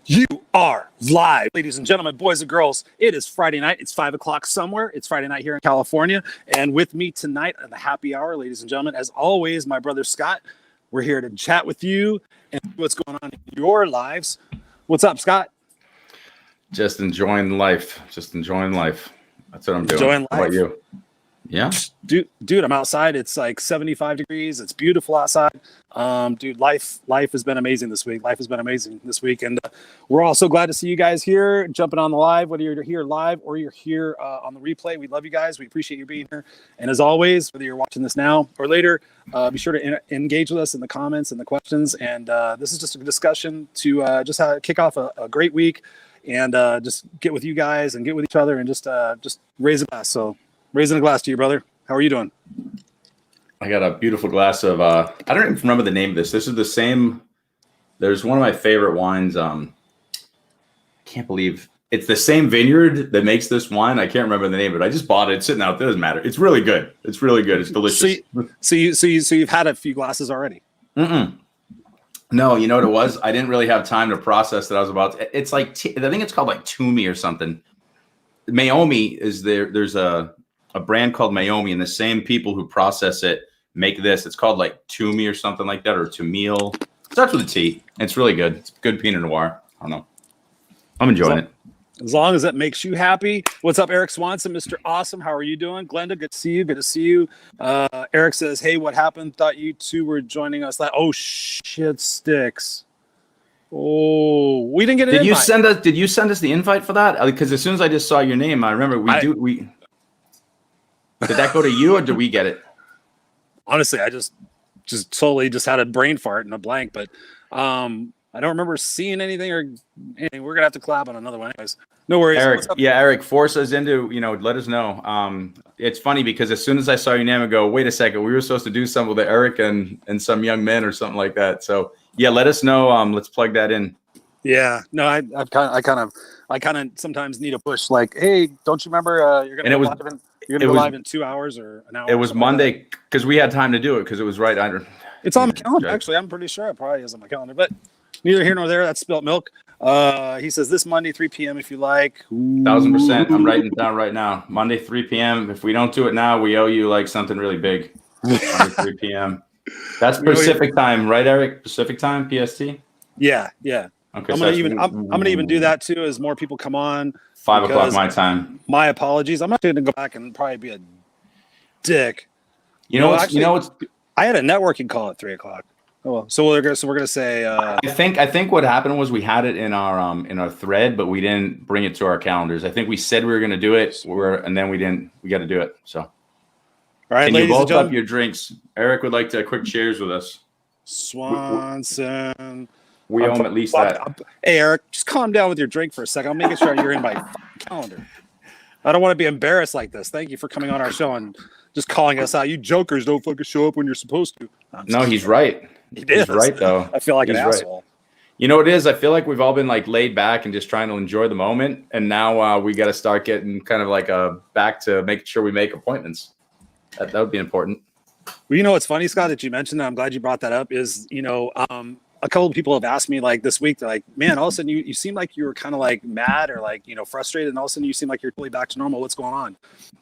You are live, ladies and gentlemen, boys and girls. It is Friday night. It's 5 o'clock somewhere. It's Friday night here in California. And with me tonight at the happy hour, ladies and gentlemen, as always, my brother Scott. We're here to chat with you and see what's going on in your lives. What's up, Scott? Just enjoying life. Just enjoying life. That's what I'm doing. Enjoying life. How about you? Yeah. Dude, I'm outside. It's like 75 degrees. It's beautiful outside. Dude, life has been amazing this week. Life has been amazing this week. And we're all so glad to see you guys here, jumping on the live, whether you're here live or you're here on the replay. We love you guys. We appreciate you being here. And as always, whether you're watching this now or later, be sure to engage with us in the comments and the questions. And this is just a discussion to just kick off a great week and just get with you guys and get with each other and just raise a glass. So raising a glass to you, brother. How are you doing? I got a beautiful glass of, I don't even remember the name of this. This is the same. There's one of my favorite wines. Can't believe it's the same vineyard that makes this wine. I can't remember the name of it. I just bought it. It's sitting out there. It doesn't matter. It's really good. It's really good. It's delicious. So you've had a few glasses already? No, you know what it was? I didn't really have time to process that I was about to. It's like, I think it's called like Toomey or something. Mayomi is there. There's a brand called Mayomi, and the same people who process it make this. It's called like Toomey or something like that, or Tamil. It starts with a T. It's really good. It's good Pinot Noir. I don't know. I'm enjoying it. As long as that makes you happy. What's up, Eric Swanson, Mr. Awesome? How are you doing? Glenda, good to see you. Good to see you. Eric says, hey, what happened? Thought you two were joining us. Oh, shit sticks. Oh, we didn't get an invite. Did you send us the invite for that? Because as soon as I just saw your name, I remember did that go to you or did we get it? Honestly, I just totally just had a brain fart and a blank, but I don't remember seeing anything or anything. We're gonna have to collab on another one, anyways. No worries. Eric, force us into, let us know. It's funny because as soon as I saw your name, I go, wait a second, we were supposed to do something with Eric and some young men or something like that. So yeah, let us know. Let's plug that in. Yeah, no, I kind of sometimes need a push. Like, hey, don't you remember? You're gonna go live in 2 hours or an hour. It was Monday because we had time to do it because it was right under. It's on my calendar. Actually, I'm pretty sure it probably is on my calendar, but neither here nor there. That's spilt milk. He says this Monday 3 p.m. if you like. 1000%. I'm writing it down right now. Monday 3 p.m. If we don't do it now, we owe you like something really big. Monday 3 p.m. That's Pacific time, right, Eric? Pacific time, PST. Yeah. Okay, I'm gonna even do that too as more people come on. 5 o'clock my time. My apologies. I'm not going to go back and probably be a dick. You know what's I had a networking call at 3 o'clock. Oh well. So we're gonna say. I think what happened was we had it in our thread, but we didn't bring it to our calendars. I think we said we were going to do it, and then we didn't. We got to do it. So. All right, can you both up your drinks? Eric would like to quick cheers with us. Swanson. We owe him at least that. Hey, Eric, just calm down with your drink for a second. I'm making sure you're in my calendar. I don't want to be embarrassed like this. Thank you for coming on our show and just calling us out. You jokers don't fucking show up when you're supposed to. No, he's right. He's right, though. I feel like an asshole. You know what it is? I feel like we've all been like laid back and just trying to enjoy the moment. And now we got to start getting kind of like back to making sure we make appointments. That would be important. Well, you know what's funny, Scott, that you mentioned that? I'm glad you brought that up is, a couple of people have asked me like this week, they're like, man, all of a sudden you seem like you were kind of like mad or like, frustrated. And all of a sudden you seem like you're totally back to normal. What's going on?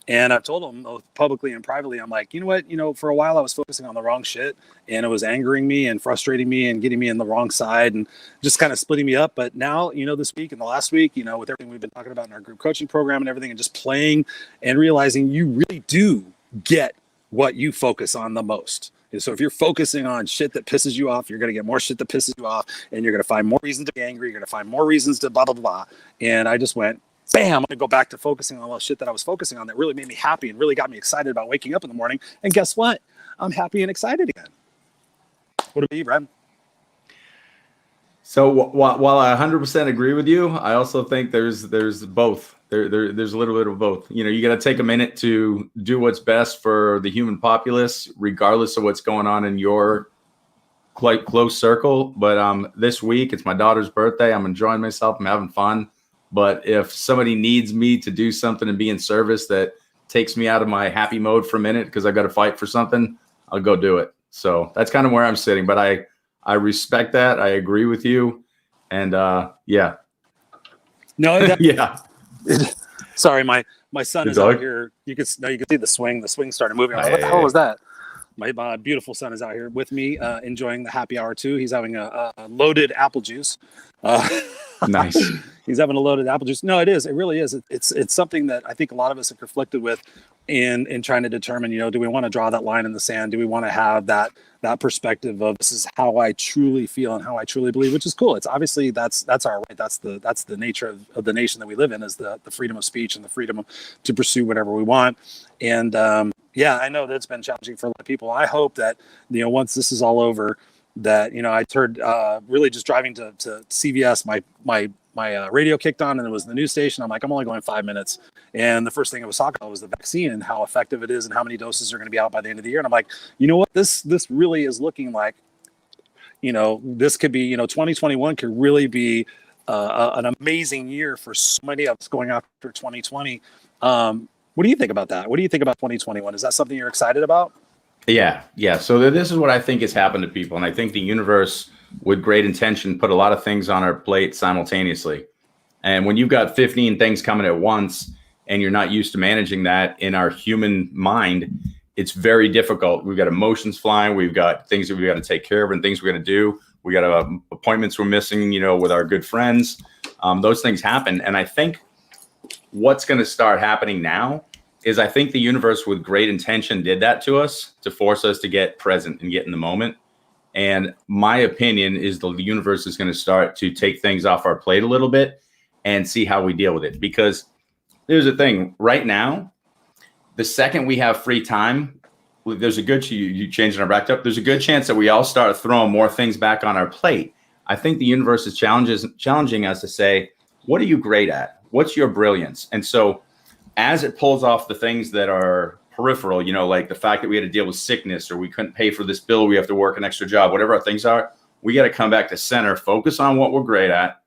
And I've told them both publicly and privately, I'm like, you know what, for a while I was focusing on the wrong shit and it was angering me and frustrating me and getting me in the wrong side and just kind of splitting me up. But now, this week and the last week, with everything we've been talking about in our group coaching program and everything and just playing and realizing you really do get what you focus on the most. So if you're focusing on shit that pisses you off, you're going to get more shit that pisses you off, and you're going to find more reasons to be angry. You're going to find more reasons to blah, blah, blah. And I just went, bam, I'm going to go back to focusing on all the shit that I was focusing on that really made me happy and really got me excited about waking up in the morning. And guess what? I'm happy and excited again. What about you, Brad? So while I 100% agree with you, I also think there's both. There's a little bit of both. You got to take a minute to do what's best for the human populace, regardless of what's going on in your quite close circle. But this week, it's my daughter's birthday. I'm enjoying myself. I'm having fun. But if somebody needs me to do something and be in service that takes me out of my happy mode for a minute because I've got to fight for something, I'll go do it. So that's kind of where I'm sitting. But I respect that. I agree with you. And yeah. No, Yeah. sorry, my son The is out dog? here. You could see the swing. The swing started moving. I was Oh, like, what the yeah, hell yeah. was that? My beautiful son is out here with me, enjoying the happy hour too. He's having a loaded apple juice. Nice. He's having a loaded apple juice. No, it is. It really is. It's something that I think a lot of us are conflicted with in trying to determine, do we want to draw that line in the sand? Do we want to have that perspective of this is how I truly feel and how I truly believe, which is cool. It's obviously that's our right. That's the nature of the nation that we live in, is the freedom of speech and the freedom to pursue whatever we want. And yeah, I know that it's been challenging for a lot of people. I hope that, once this is all over, that, I heard really just driving to CVS, my radio kicked on and it was the news station. I'm like, I'm only going 5 minutes. And the first thing it was talking about was the vaccine and how effective it is and how many doses are going to be out by the end of the year. And I'm like, you know what, this really is looking like, this could be, 2021 could really be an amazing year for so many of us going after 2020. What do you think about that? What do you think about 2021? Is that something you're excited about? Yeah. So this is what I think has happened to people. And I think the universe, with great intention, put a lot of things on our plate simultaneously. And when you've got 15 things coming at once and you're not used to managing that in our human mind, it's very difficult. We've got emotions flying. We've got things that we've got to take care of and things we're going to do. We got appointments we're missing, with our good friends. Those things happen. And I think what's going to start happening now is I think the universe, with great intention, did that to us to force us to get present and get in the moment. And my opinion is the universe is going to start to take things off our plate a little bit and see how we deal with it. Because there's a thing right now, the second we have free time, there's a good, you changing our back up, there's a good chance that we all start throwing more things back on our plate. I think the universe is challenging us to say, what are you great at? What's your brilliance? And so as it pulls off the things that are peripheral, like the fact that we had to deal with sickness or we couldn't pay for this bill, we have to work an extra job, whatever our things are, we got to come back to center, focus on what we're great at,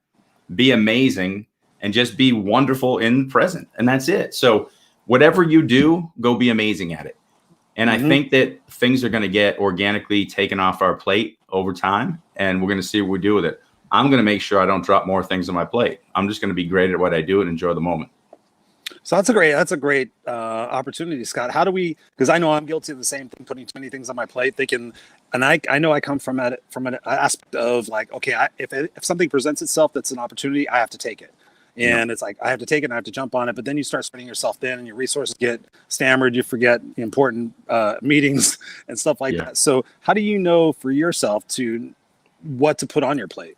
be amazing, and just be wonderful in present. And that's it. So whatever you do, go be amazing at it. And I think that things are going to get organically taken off our plate over time, and we're going to see what we do with it. I'm going to make sure I don't drop more things on my plate. I'm just going to be great at what I do and enjoy the moment. So that's a great opportunity, Scott. How do we? Because I know I'm guilty of the same thing, putting too many things on my plate, thinking, and I know I come from an aspect of like, okay, if something presents itself that's an opportunity, I have to take it, and it's like I have to take it and I have to jump on it. But then you start spreading yourself thin, and your resources get stammered. You forget important meetings and stuff like that. So how do you know for yourself what to put on your plate?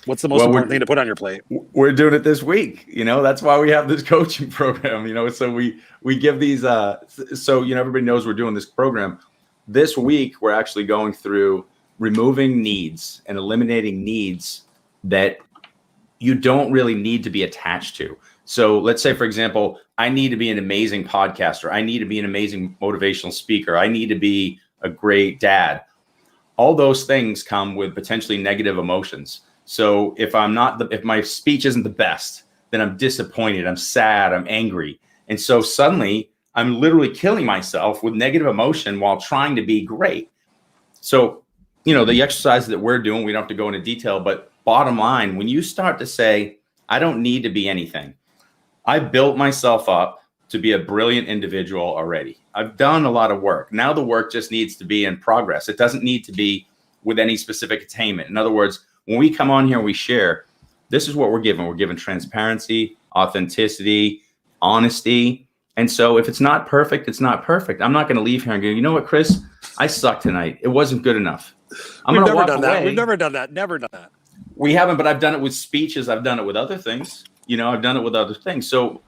What's the most important thing to put on your plate? We're doing it this week. That's why we have this coaching program, so we give these, everybody knows we're doing this program. This week, we're actually going through removing needs and eliminating needs that you don't really need to be attached to. So let's say, for example, I need to be an amazing podcaster. I need to be an amazing motivational speaker. I need to be a great dad. All those things come with potentially negative emotions. So if if my speech isn't the best, then I'm disappointed, I'm sad, I'm angry. And so suddenly I'm literally killing myself with negative emotion while trying to be great. So, the exercises that we're doing, we don't have to go into detail, but bottom line, when you start to say, I don't need to be anything. I built myself up to be a brilliant individual already. I've done a lot of work. Now the work just needs to be in progress. It doesn't need to be with any specific attainment. In other words, when we come on here and we share, this is what we're given. We're given transparency, authenticity, honesty. And so if it's not perfect, it's not perfect. I'm not going to leave here and go, you know what, Chris, I sucked tonight. It wasn't good enough. We've never done that. Never done that. We haven't, but I've done it with speeches. I've done it with other things. I've done it with other things. So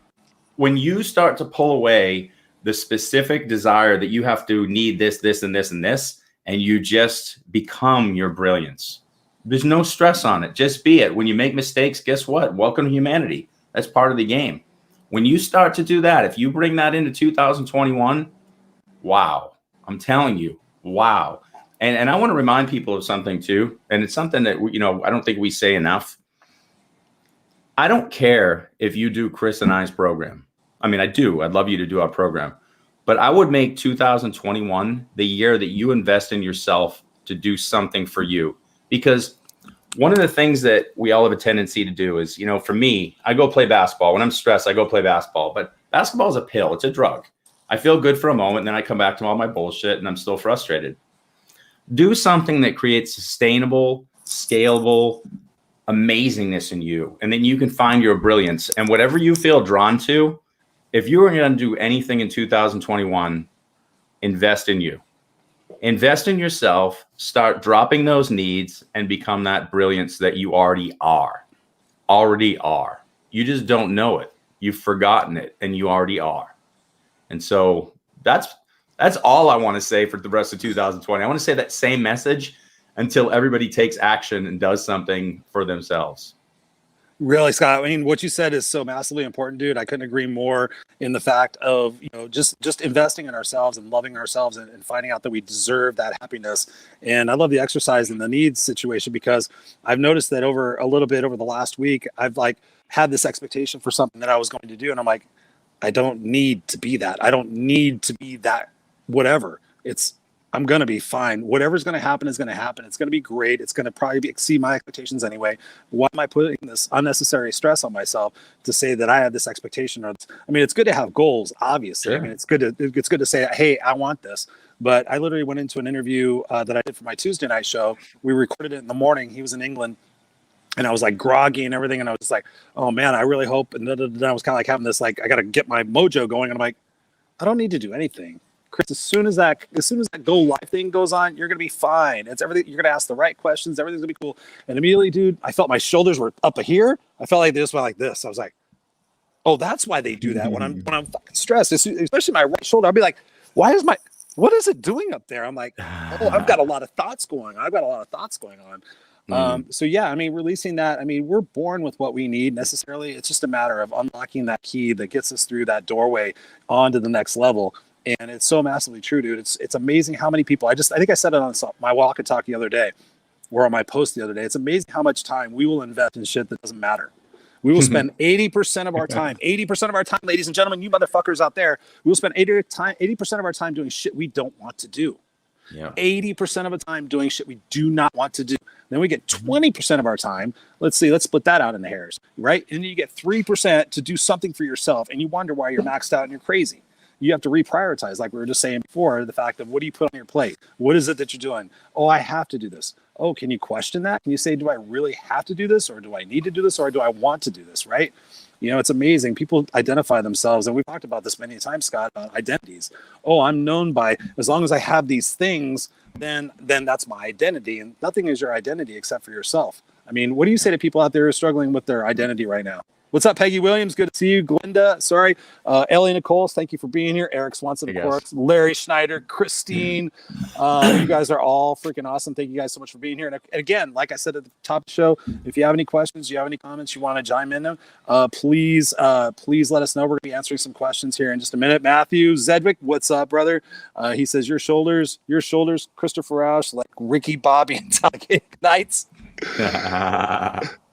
when you start to pull away the specific desire that you have to need this, this, and this, and this, and you just become your brilliance, there's no stress on it. Just be it. When you make mistakes, guess what? Welcome to humanity. That's part of the game. When you start to do that, if you bring that into 2021, wow, I'm telling you, wow. And I want to remind people of something too. And it's something that, I don't think we say enough. I don't care if you do Chris and I's program. I mean, I do. I'd love you to do our program. But I would make 2021 the year that you invest in yourself to do something for you. Because one of the things that we all have a tendency to do is, for me, I go play basketball. When I'm stressed, I go play basketball. But basketball is a pill. It's a drug. I feel good for a moment, and then I come back to all my bullshit, and I'm still frustrated. Do something that creates sustainable, scalable amazingness in you, and then you can find your brilliance. And whatever you feel drawn to, if you are going to do anything in 2021, invest in you. Invest in yourself, start dropping those needs, and become that brilliance that you already are. You just don't know it. You've forgotten it, and you already are. And so that's all I want to say for the rest of 2020. I want to say that same message until everybody takes action and does something for themselves. Really, Scott, I mean, what you said is so massively important, dude. I couldn't agree more in the fact of, just investing in ourselves and loving ourselves and finding out that we deserve that happiness. And I love the exercise and the needs situation, because I've noticed that over the last week, I've had this expectation for something that I was going to do. And I'm like, I don't need to be that. I don't need to be that, whatever. I'm going to be fine. Whatever's going to happen is going to happen. It's going to be great. It's going to probably exceed my expectations anyway. Why am I putting this unnecessary stress on myself to say that I have this expectation? It's good to have goals, obviously. Sure. I mean, it's good to say, hey, I want this. But I literally went into an interview that I did for my Tuesday night show. We recorded it in the morning. He was in England. And I was groggy and everything. And I was just like, oh man, I really hope. And then I was kind of having this, I got to get my mojo going. And I'm like, I don't need to do anything. Chris, as soon as that go live thing goes on, you're gonna be fine. It's everything. You're gonna ask the right questions. Everything's gonna be cool. And immediately, dude, I felt my shoulders were up here. I felt like they just went like this. I was like, oh, that's why they do that when I'm fucking stressed, especially my right shoulder. I'll be like, what is it doing up there? I'm like, oh, I've got a lot of thoughts going on. So yeah, releasing that. We're born with what we need necessarily. It's just a matter of unlocking that key that gets us through that doorway onto the next level. And it's so massively true, dude. It's amazing how many people, I think I said it on my walk and talk the other day, or on my post the other day. It's amazing how much time we will invest in shit that doesn't matter. We will spend 80% of our time, ladies and gentlemen, you motherfuckers out there, we will spend 80% of our time doing shit we don't want to do. Yeah. 80% of the time doing shit we do not want to do. Then we get 20% of our time. Let's split that out in the hairs, right? And then you get 3% to do something for yourself, and you wonder why you're maxed out and you're crazy. You have to reprioritize, like we were just saying before, the fact of what do you put on your plate? What is it that you're doing? Oh, I have to do this. Oh, can you question that? Can you say, do I really have to do this? Or do I need to do this? Or do I want to do this, right? It's amazing. People identify themselves, and we've talked about this many times, Scott, about identities. Oh, I'm known by, as long as I have these things, then that's my identity. And nothing is your identity except for yourself. What do you say to people out there who are struggling with their identity right now? What's up, Peggy Williams? Good to see you. Glenda, sorry. Ellie Nichols, thank you for being here. Eric Swanson, of course. Larry Schneider, Christine. You guys are all freaking awesome. Thank you guys so much for being here. And again, like I said at the top of the show, if you have any questions, you have any comments, you want to chime in them, please let us know. We're going to be answering some questions here in just a minute. Matthew Zedwick, what's up, brother? He says, your shoulders, Christopher Rausch, like Ricky Bobby and Talladega Nights.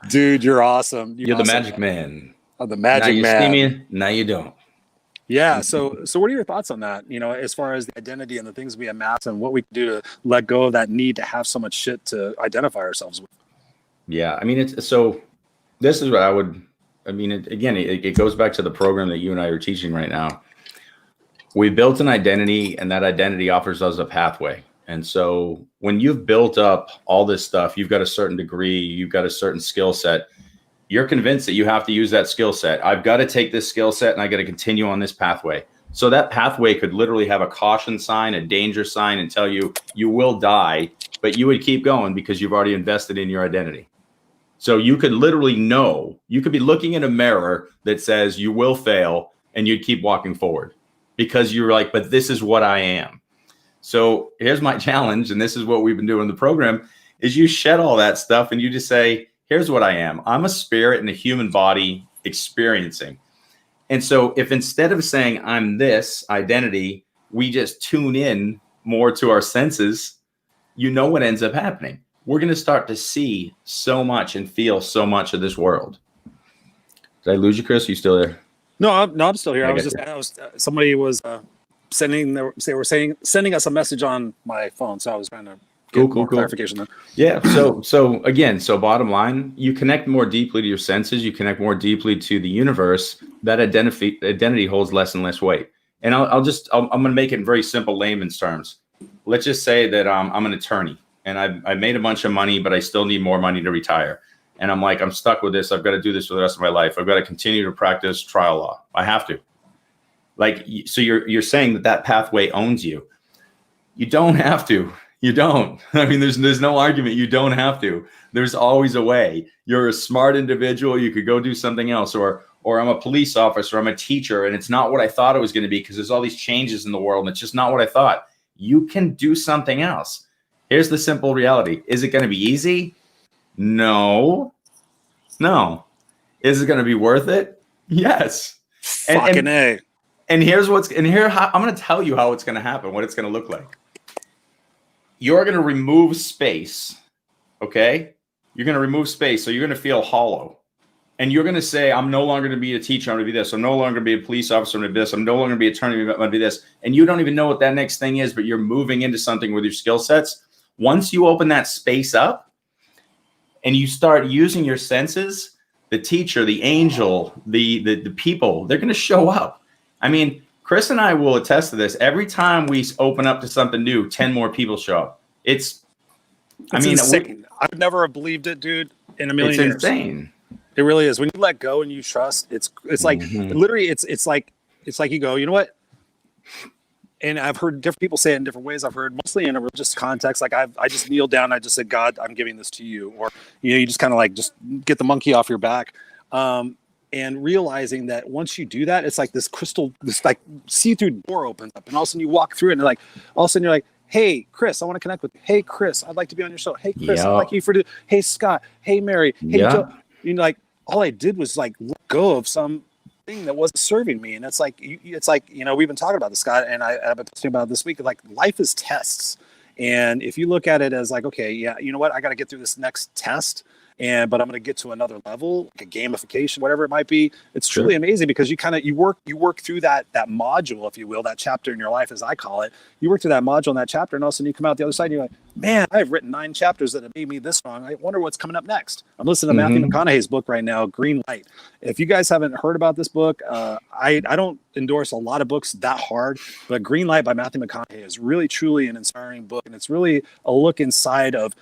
Dude, you're awesome. You're awesome, the magic man. Oh, the magic man. Now you see me, now you don't. Yeah. So what are your thoughts on that? As far as the identity and the things we amass and what we can do to let go of that need to have so much shit to identify ourselves with. Yeah. This is what I would, it goes back to the program that you and I are teaching right now. We built an identity, and that identity offers us a pathway. And so when you've built up all this stuff, you've got a certain degree, you've got a certain skill set, you're convinced that you have to use that skill set. I've got to take this skill set and I got to continue on this pathway. So that pathway could literally have a caution sign, a danger sign, and tell you, you will die, but you would keep going because you've already invested in your identity. So you could literally know, you could be looking in a mirror that says you will fail, and you'd keep walking forward because you're like, but this is what I am. So here's my challenge, and this is what we've been doing in the program, is you shed all that stuff and you just say, here's what I am. I'm a spirit in a human body experiencing. And so if instead of saying I'm this identity, we just tune in more to our senses, what ends up happening? We're going to start to see so much and feel so much of this world. Did I lose you, Chris? Are you still there? No, I'm still here. Somebody was sending us a message on my phone, so I was trying to get more clarification there. Yeah. So again, bottom line, you connect more deeply to your senses. You connect more deeply to the universe. That identity holds less and less weight. And I'm going to make it in very simple layman's terms. Let's just say that I'm an attorney and I made a bunch of money, but I still need more money to retire. And I'm like, I'm stuck with this. I've got to do this for the rest of my life. I've got to continue to practice trial law. I have to. Like, so you're saying that pathway owns you. You don't have to. You don't. I mean, there's no argument. You don't have to. There's always a way. You're a smart individual. You could go do something else, or I'm a police officer. I'm a teacher, and it's not what I thought it was going to be because there's all these changes in the world, and it's just not what I thought. You can do something else. Here's the simple reality. Is it going to be easy? No. Is it going to be worth it? Yes. Fucking A. And I'm going to tell you how it's going to happen, what it's going to look like. You're going to remove space, okay? You're going to remove space, so you're going to feel hollow. And you're going to say, I'm no longer going to be a teacher, I'm going to be this. I'm no longer going to be a police officer, I'm going to be this. I'm no longer going to be an attorney, I'm going to be this. And you don't even know what that next thing is, but you're moving into something with your skill sets. Once you open that space up and you start using your senses, the teacher, the angel, the people, they're going to show up. I mean, Chris and I will attest to this. Every time we open up to something new, 10 more people show up. It's insane. I would never have believed it, dude, in a million years. It's insane. It really is. When you let go and you trust, it's like literally it's like you go, you know what? And I've heard different people say it in different ways. I've heard mostly in a religious context. Like I just kneeled down. I just said, God, I'm giving this to you. Or, you just kind of like, just get the monkey off your back. And realizing that once you do that, it's like this like see-through door opens up, and all of a sudden you walk through it, and like all of a sudden you're like, hey, Chris, I want to connect with you. Hey, Chris, I'd like to be on your show. Hey, Chris, I'd like you for Hey, Scott. Hey, Mary. Hey, Joe. Like all I did was like let go of some thing that wasn't serving me, and it's like we've been talking about this, Scott, and I've been talking about it this week. Like life is tests, and if you look at it as like, okay, yeah, you know what, I got to get through this next test. But I'm going to get to another level, like a gamification, whatever it might be. It's truly amazing because you work through that module, if you will, that chapter in your life, as I call it. You work through that module in that chapter, and all of a sudden you come out the other side and you're like, man, I've written 9 chapters that have made me this wrong. I wonder what's coming up next. I'm listening to Matthew McConaughey's book right now, Green Light. If you guys haven't heard about this book, I don't endorse a lot of books that hard, but Green Light by Matthew McConaughey is really, truly an inspiring book, and it's really a look inside of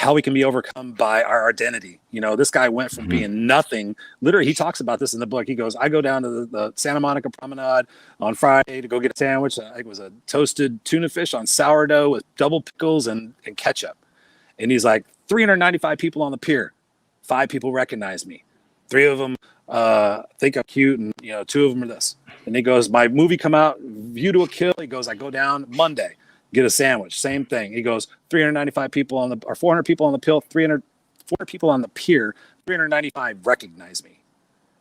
how we can be overcome by our identity. This guy went from being nothing. Literally, he talks about this in the book. He goes, I go down to the Santa Monica Promenade on Friday to go get a sandwich. It was a toasted tuna fish on sourdough with double pickles and ketchup. And he's like, 395 people on the pier. 5 people recognize me. 3 of them think I'm cute, and 2 of them are this. And he goes, my movie come out, View to a Kill. He goes, I go down Monday. Get a sandwich. Same thing. He goes, 395 people or 400 people on the pill, 400 people on the pier, 395 recognize me.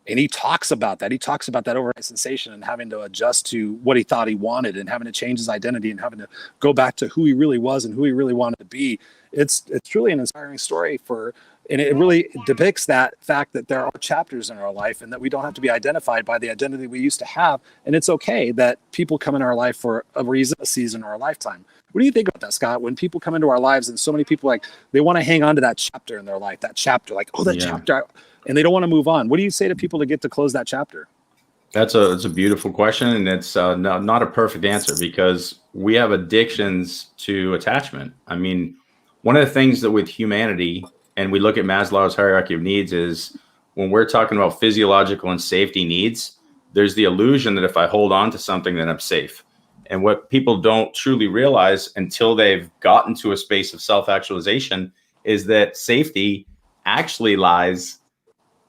And he talks about that. He talks about that overnight sensation and having to adjust to what he thought he wanted and having to change his identity and having to go back to who he really was and who he really wanted to be. It's truly an inspiring story and it really depicts that fact that there are chapters in our life and that we don't have to be identified by the identity we used to have. And it's okay that people come in our life for a reason, a season, or a lifetime. What do you think about that, Scott? When people come into our lives and so many people they want to hang on to that chapter in their life, chapter, and they don't want to move on. What do you say to people to get to close that chapter? It's a beautiful question, and it's not a perfect answer because we have addictions to attachment. I mean, one of the things that with humanity, and we look at Maslow's hierarchy of needs, is when we're talking about physiological and safety needs, there's the illusion that if I hold on to something, then I'm safe. And what people don't truly realize until they've gotten to a space of self-actualization is that safety actually lies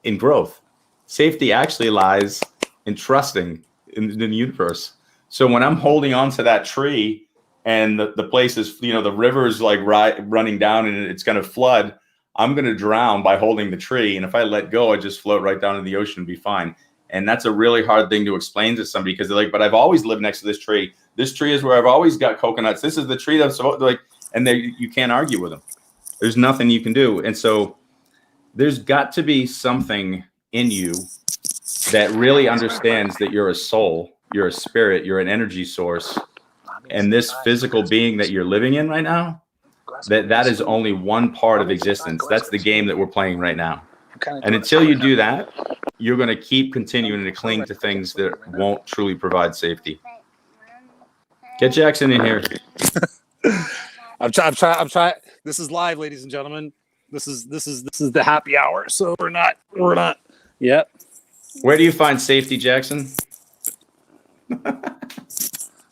in growth. Safety actually lies in trusting in the universe. So when I'm holding on to that tree and the place is, the river is like running down and it's going to flood, I'm going to drown by holding the tree. And if I let go, I just float right down in the ocean and be fine. And that's a really hard thing to explain to somebody because they're like, but I've always lived next to this tree. This tree is where I've always got coconuts. This is the tree that's and you can't argue with them. There's nothing you can do. And so there's got to be something in you that really understands that you're a soul, you're a spirit, you're an energy source. And this physical being that you're living in right now, That is only one part of existence. That's the game that we're playing right now. And until you do that, you're going to keep continuing to cling to things that won't truly provide safety. Get Jackson in here. I'm trying. This is live, ladies and gentlemen. This is the happy hour. So we're not. Yep. Where do you find safety, Jackson?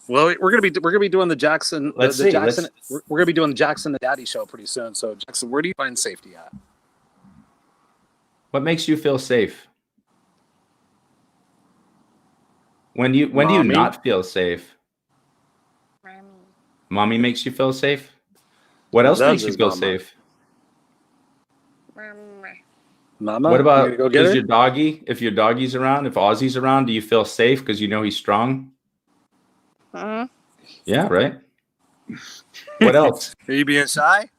Well, we're gonna be doing the Jackson. Let's see. We're gonna be doing the Jackson the Daddy show pretty soon. So Jackson, where do you find safety at? What makes you feel safe? When do you not feel safe? Mommy makes you feel safe. What else makes you feel safe? Mama. What about go get is her? your doggy? If your doggy's around, if Ozzy's around, do you feel safe because you know he's strong? Yeah, right. What else? Are you being shy?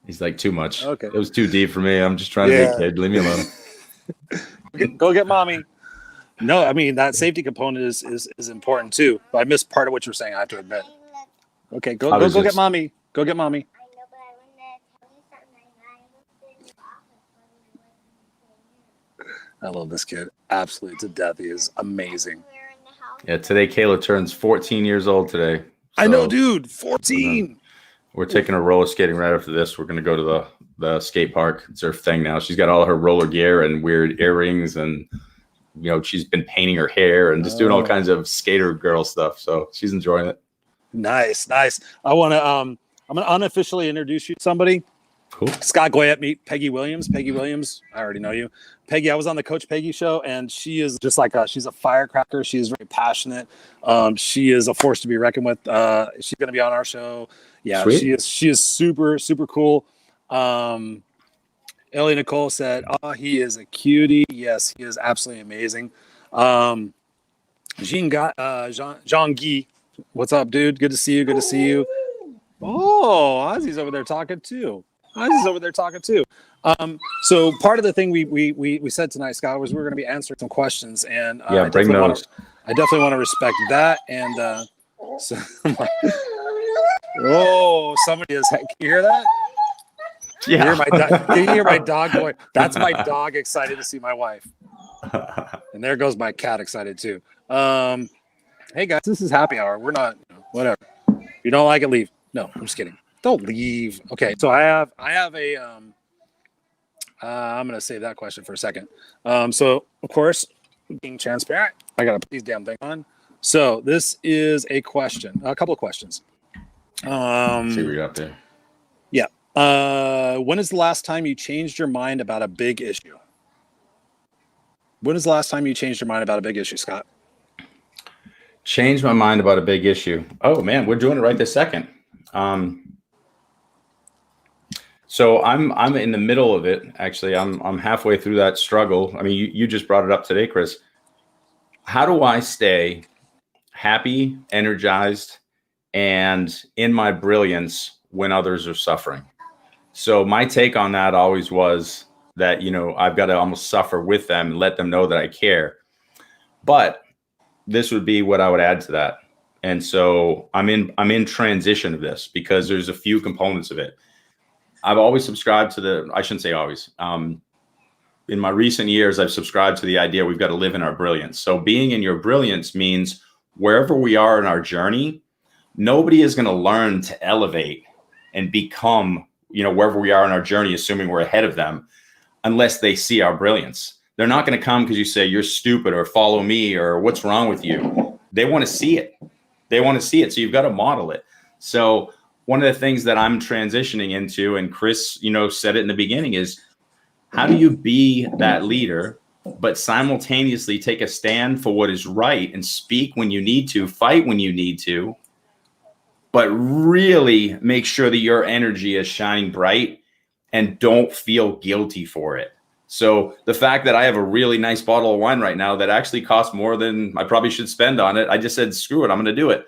He's like, too much. Okay. It was too deep for me. I'm just trying to be a kid. Leave me alone. Go get mommy. No, I mean that safety component is important too. But I missed part of what you were saying. I have to admit. Okay, go get mommy. Go get mommy. I love this kid absolutely to death. He is amazing. Yeah, today Kayla turns 14 years old today. So I know, dude. 14. We're taking her roller skating right after this. We're going to go to the skate park. It's her thing now. She's got all her roller gear and weird earrings, and she's been painting her hair and just doing all kinds of skater girl stuff. So she's enjoying it. Nice. I want to I'm going to unofficially introduce you to somebody. Cool. Scott Goyette, meet Peggy Williams. Peggy Williams, I already know you. Peggy, I was on the Coach Peggy show, and she is just like she's a firecracker. She is very passionate. She is a force to be reckoned with. She's going to be on our show. Yeah, sweet. She is super, super cool. Ellie Nicole said, "Oh, he is a cutie." Yes, he is absolutely amazing. Jean Guy, what's up, dude? Good to see you. Oh, Ozzy's over there talking too. So part of the thing we said tonight, Scott, was we were going to be answering some questions, and I definitely want to respect that. And so, somebody is. Can you hear that? Yeah. Can you hear my dog going? That's my dog excited to see my wife, and there goes my cat excited too. Hey guys, this is happy hour. We're not whatever. If you don't like it, leave. No, I'm just kidding. Don't leave. Okay, so I have a I'm gonna save that question for a second. So of course, being transparent, I gotta put these damn thing on. So this is a couple of questions. See what you got there. Yeah. When is the last time you changed your mind about a big issue? When is the last time you changed your mind about a big issue, Scott? Changed my mind about a big issue. Oh man, we're doing it right this second. So I'm in the middle of it. Actually, I'm halfway through that struggle. I mean, you just brought it up today, Chris. How do I stay happy, energized, and in my brilliance when others are suffering? So my take on that always was that, I've got to almost suffer with them and let them know that I care. But this would be what I would add to that. And so I'm in transition of this because there's a few components of it. I've always subscribed to I shouldn't say always. In my recent years, I've subscribed to the idea we've got to live in our brilliance. So being in your brilliance means wherever we are in our journey, nobody is going to learn to elevate and become, wherever we are in our journey, assuming we're ahead of them, unless they see our brilliance. They're not going to come because you say you're stupid or follow me or what's wrong with you. They want to see it. So you've got to model it. So one of the things that I'm transitioning into, and Chris, said it in the beginning, is how do you be that leader, but simultaneously take a stand for what is right and speak when you need to, fight when you need to, but really make sure that your energy is shining bright and don't feel guilty for it. So the fact that I have a really nice bottle of wine right now that actually costs more than I probably should spend on it, I just said, screw it, I'm going to do it.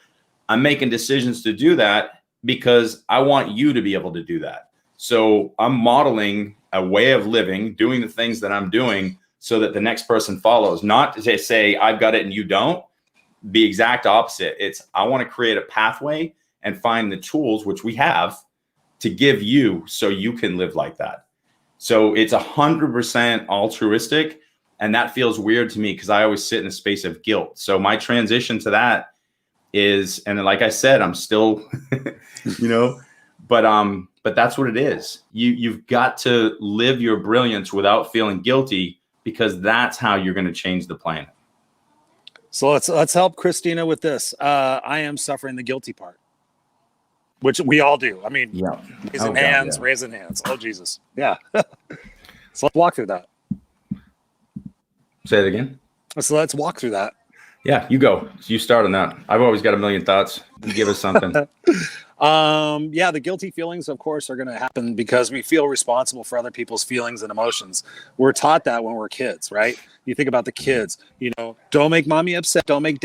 I'm making decisions to do that because I want you to be able to do that. So I'm modeling a way of living, doing the things that I'm doing so that the next person follows, not to say I've got it and you don't. The exact opposite. It's I want to create a pathway and find the tools, which we have, to give you so you can live like that. So it's 100% altruistic. And that feels weird to me because I always sit in a space of guilt. So my transition to that is, and like I said, I'm still, but that's what it is. You've got to live your brilliance without feeling guilty, because that's how you're going to change the planet. So let's help Christina with this. I am suffering the guilty part, which we all do. I mean, raising hands. Oh, Jesus. Yeah. So let's walk through that. Say it again. So let's walk through that. Yeah, you go. You start on that. I've always got a million thoughts. You give us something. The guilty feelings, of course, are going to happen because we feel responsible for other people's feelings and emotions. We're taught that when we're kids, right? You think about the kids, don't make mommy upset. Don't make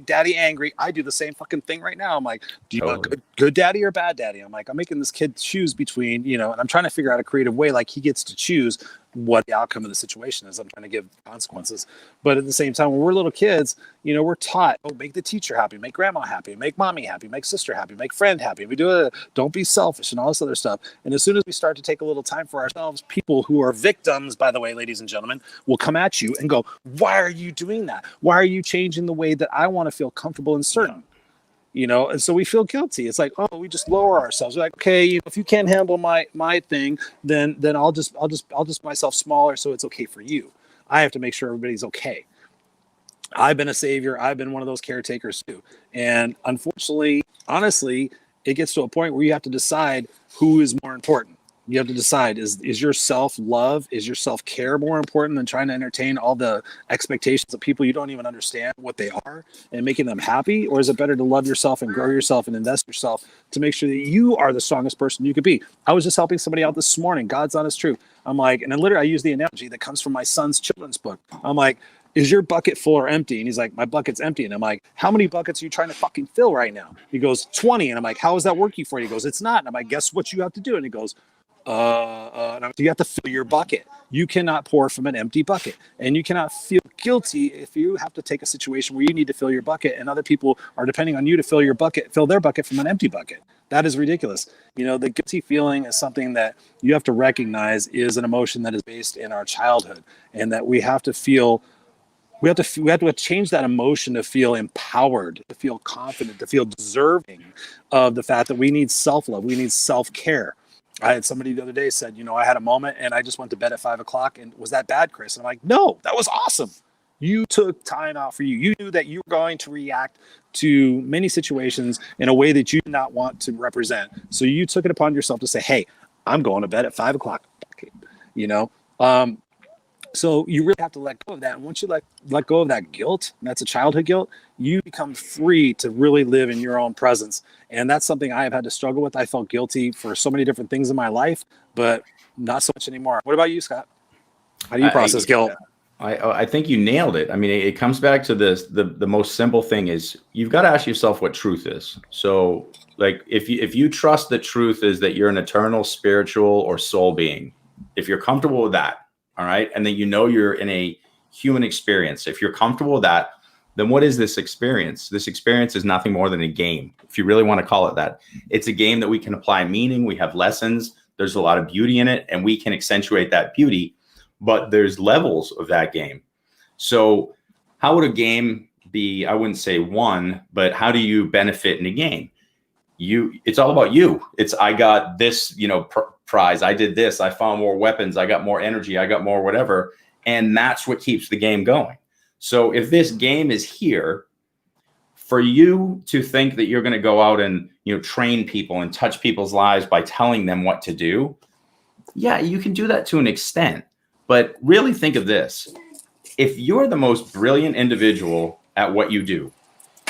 daddy angry. I do the same fucking thing right now. I'm like, do you want a good daddy or bad daddy? I'm like, I'm making this kid choose between, and I'm trying to figure out a creative way. Like, he gets to choose what the outcome of the situation is. I'm trying to give consequences. But at the same time, when we're little kids, we're taught, make the teacher happy, make grandma happy, make mommy happy, make sister happy, make friend happy. We do it. Don't be selfish and all this other stuff. And as soon as we start to take a little time for ourselves, people who are victims, by the way, ladies and gentlemen, will come at you and go, why are you doing that? Why are you changing the way that I want to feel comfortable and certain? And so we feel guilty. It's like, we just lower ourselves. We're like, okay, if you can't handle my thing, then I'll just myself smaller so it's okay for you. I have to make sure everybody's okay. I've been a savior. I've been one of those caretakers too. And unfortunately, honestly, it gets to a point where you have to decide who is more important. You have to decide, is your self-love, is your self-care more important than trying to entertain all the expectations of people you don't even understand what they are and making them happy? Or is it better to love yourself and grow yourself and invest yourself to make sure that you are the strongest person you could be? I was just helping somebody out this morning. God's honest truth. I'm like, and then literally I use the analogy that comes from my son's children's book. I'm like, is your bucket full or empty? And he's like, my bucket's empty. And I'm like, how many buckets are you trying to fucking fill right now? He goes, 20. And I'm like, how is that working for you? He goes, it's not. And I'm like, guess what you have to do? And he goes, you have to fill your bucket. You cannot pour from an empty bucket, and you cannot feel guilty if you have to take a situation where you need to fill your bucket and other people are depending on you to fill their bucket from an empty bucket. That is ridiculous. The guilty feeling is something that you have to recognize is an emotion that is based in our childhood, and that we have to feel. We have to change that emotion to feel empowered, to feel confident, to feel deserving of the fact that we need self-love, we need self-care. I had somebody the other day said, I had a moment and I just went to bed at 5 o'clock. And was that bad, Chris? And I'm like, no, that was awesome. You took time out for you. You knew that you were going to react to many situations in a way that you did not want to represent. So you took it upon yourself to say, hey, I'm going to bed at 5 o'clock. So you really have to let go of that. And once you let go of that guilt, and that's a childhood guilt, you become free to really live in your own presence. And that's something I have had to struggle with. I felt guilty for so many different things in my life, but not so much anymore. What about you, Scott? How do you process guilt? I think you nailed it. I mean, it comes back to this. The most simple thing is you've got to ask yourself what truth is. So like if you trust that truth is that you're an eternal spiritual or soul being, if you're comfortable with that, all right, and then you're in a human experience. If you're comfortable with that, then what is this experience? This experience is nothing more than a game, if you really want to call it that. It's a game that we can apply meaning. We have lessons. There's a lot of beauty in it, and we can accentuate that beauty. But there's levels of that game. So how would a game be, I wouldn't say won, but how do you benefit in a game? It's all about you. I got this, prize. I did this. I found more weapons. I got more energy. I got more whatever. And that's what keeps the game going. So if this game is here for you to think that you're going to go out and, train people and touch people's lives by telling them what to do. Yeah, you can do that to an extent, but really think of this. If you're the most brilliant individual at what you do,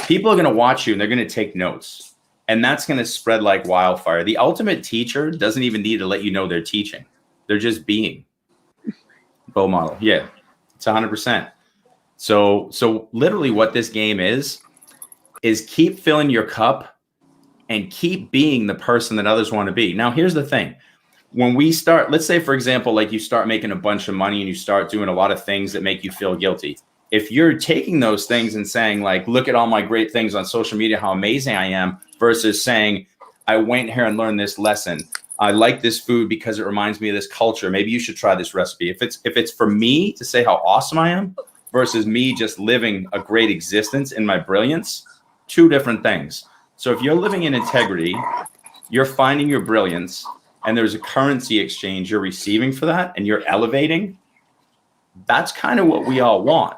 people are going to watch you and they're going to take notes. And that's going to spread like wildfire. The ultimate teacher doesn't even need to let you know they're teaching. They're just being. Bow model. Yeah, it's 100%. So literally what this game is keep filling your cup and keep being the person that others want to be. Now, here's the thing. When we start, let's say, for example, like you start making a bunch of money and you start doing a lot of things that make you feel guilty. if you're taking those things and saying like, look at all my great things on social media, how amazing I am, versus saying, I went here and learned this lesson. I like this food because it reminds me of this culture. Maybe you should try this recipe. If it's for me to say how awesome I am versus me just living a great existence in my brilliance, two different things. So if you're living in integrity, you're finding your brilliance, and there's a currency exchange you're receiving for that, and you're elevating, that's kind of what we all want.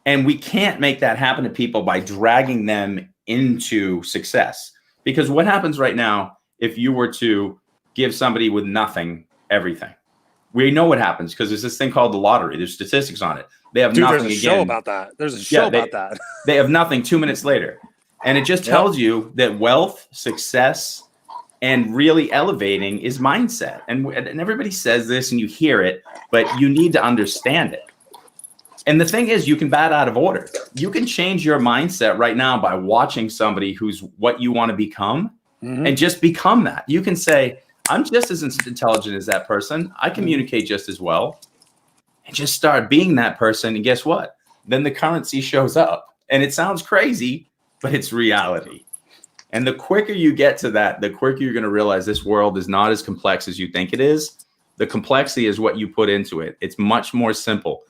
And we can't make that happen to people by dragging them into success. Because what happens right now, if you were to give somebody with nothing everything, we know what happens, because there's this thing called the lottery. There's statistics on it. They have nothing. There's a show about that. There's a show about that. They have nothing 2 minutes later. And it just tells you that wealth, success, and really elevating is mindset. And everybody says this and you hear it, but you need to understand it. And the thing is, you can bat out of order. You can change your mindset right now by watching somebody who's what you want to become, and just become that. You can say, I'm just as intelligent as that person. I communicate just as well. And just start being that person. And guess what? Then the currency shows up. And it sounds crazy, but it's reality. And the quicker you get to that, the quicker you're going to realize this world is not as complex as you think it is. The complexity is what you put into it. It's much more simple.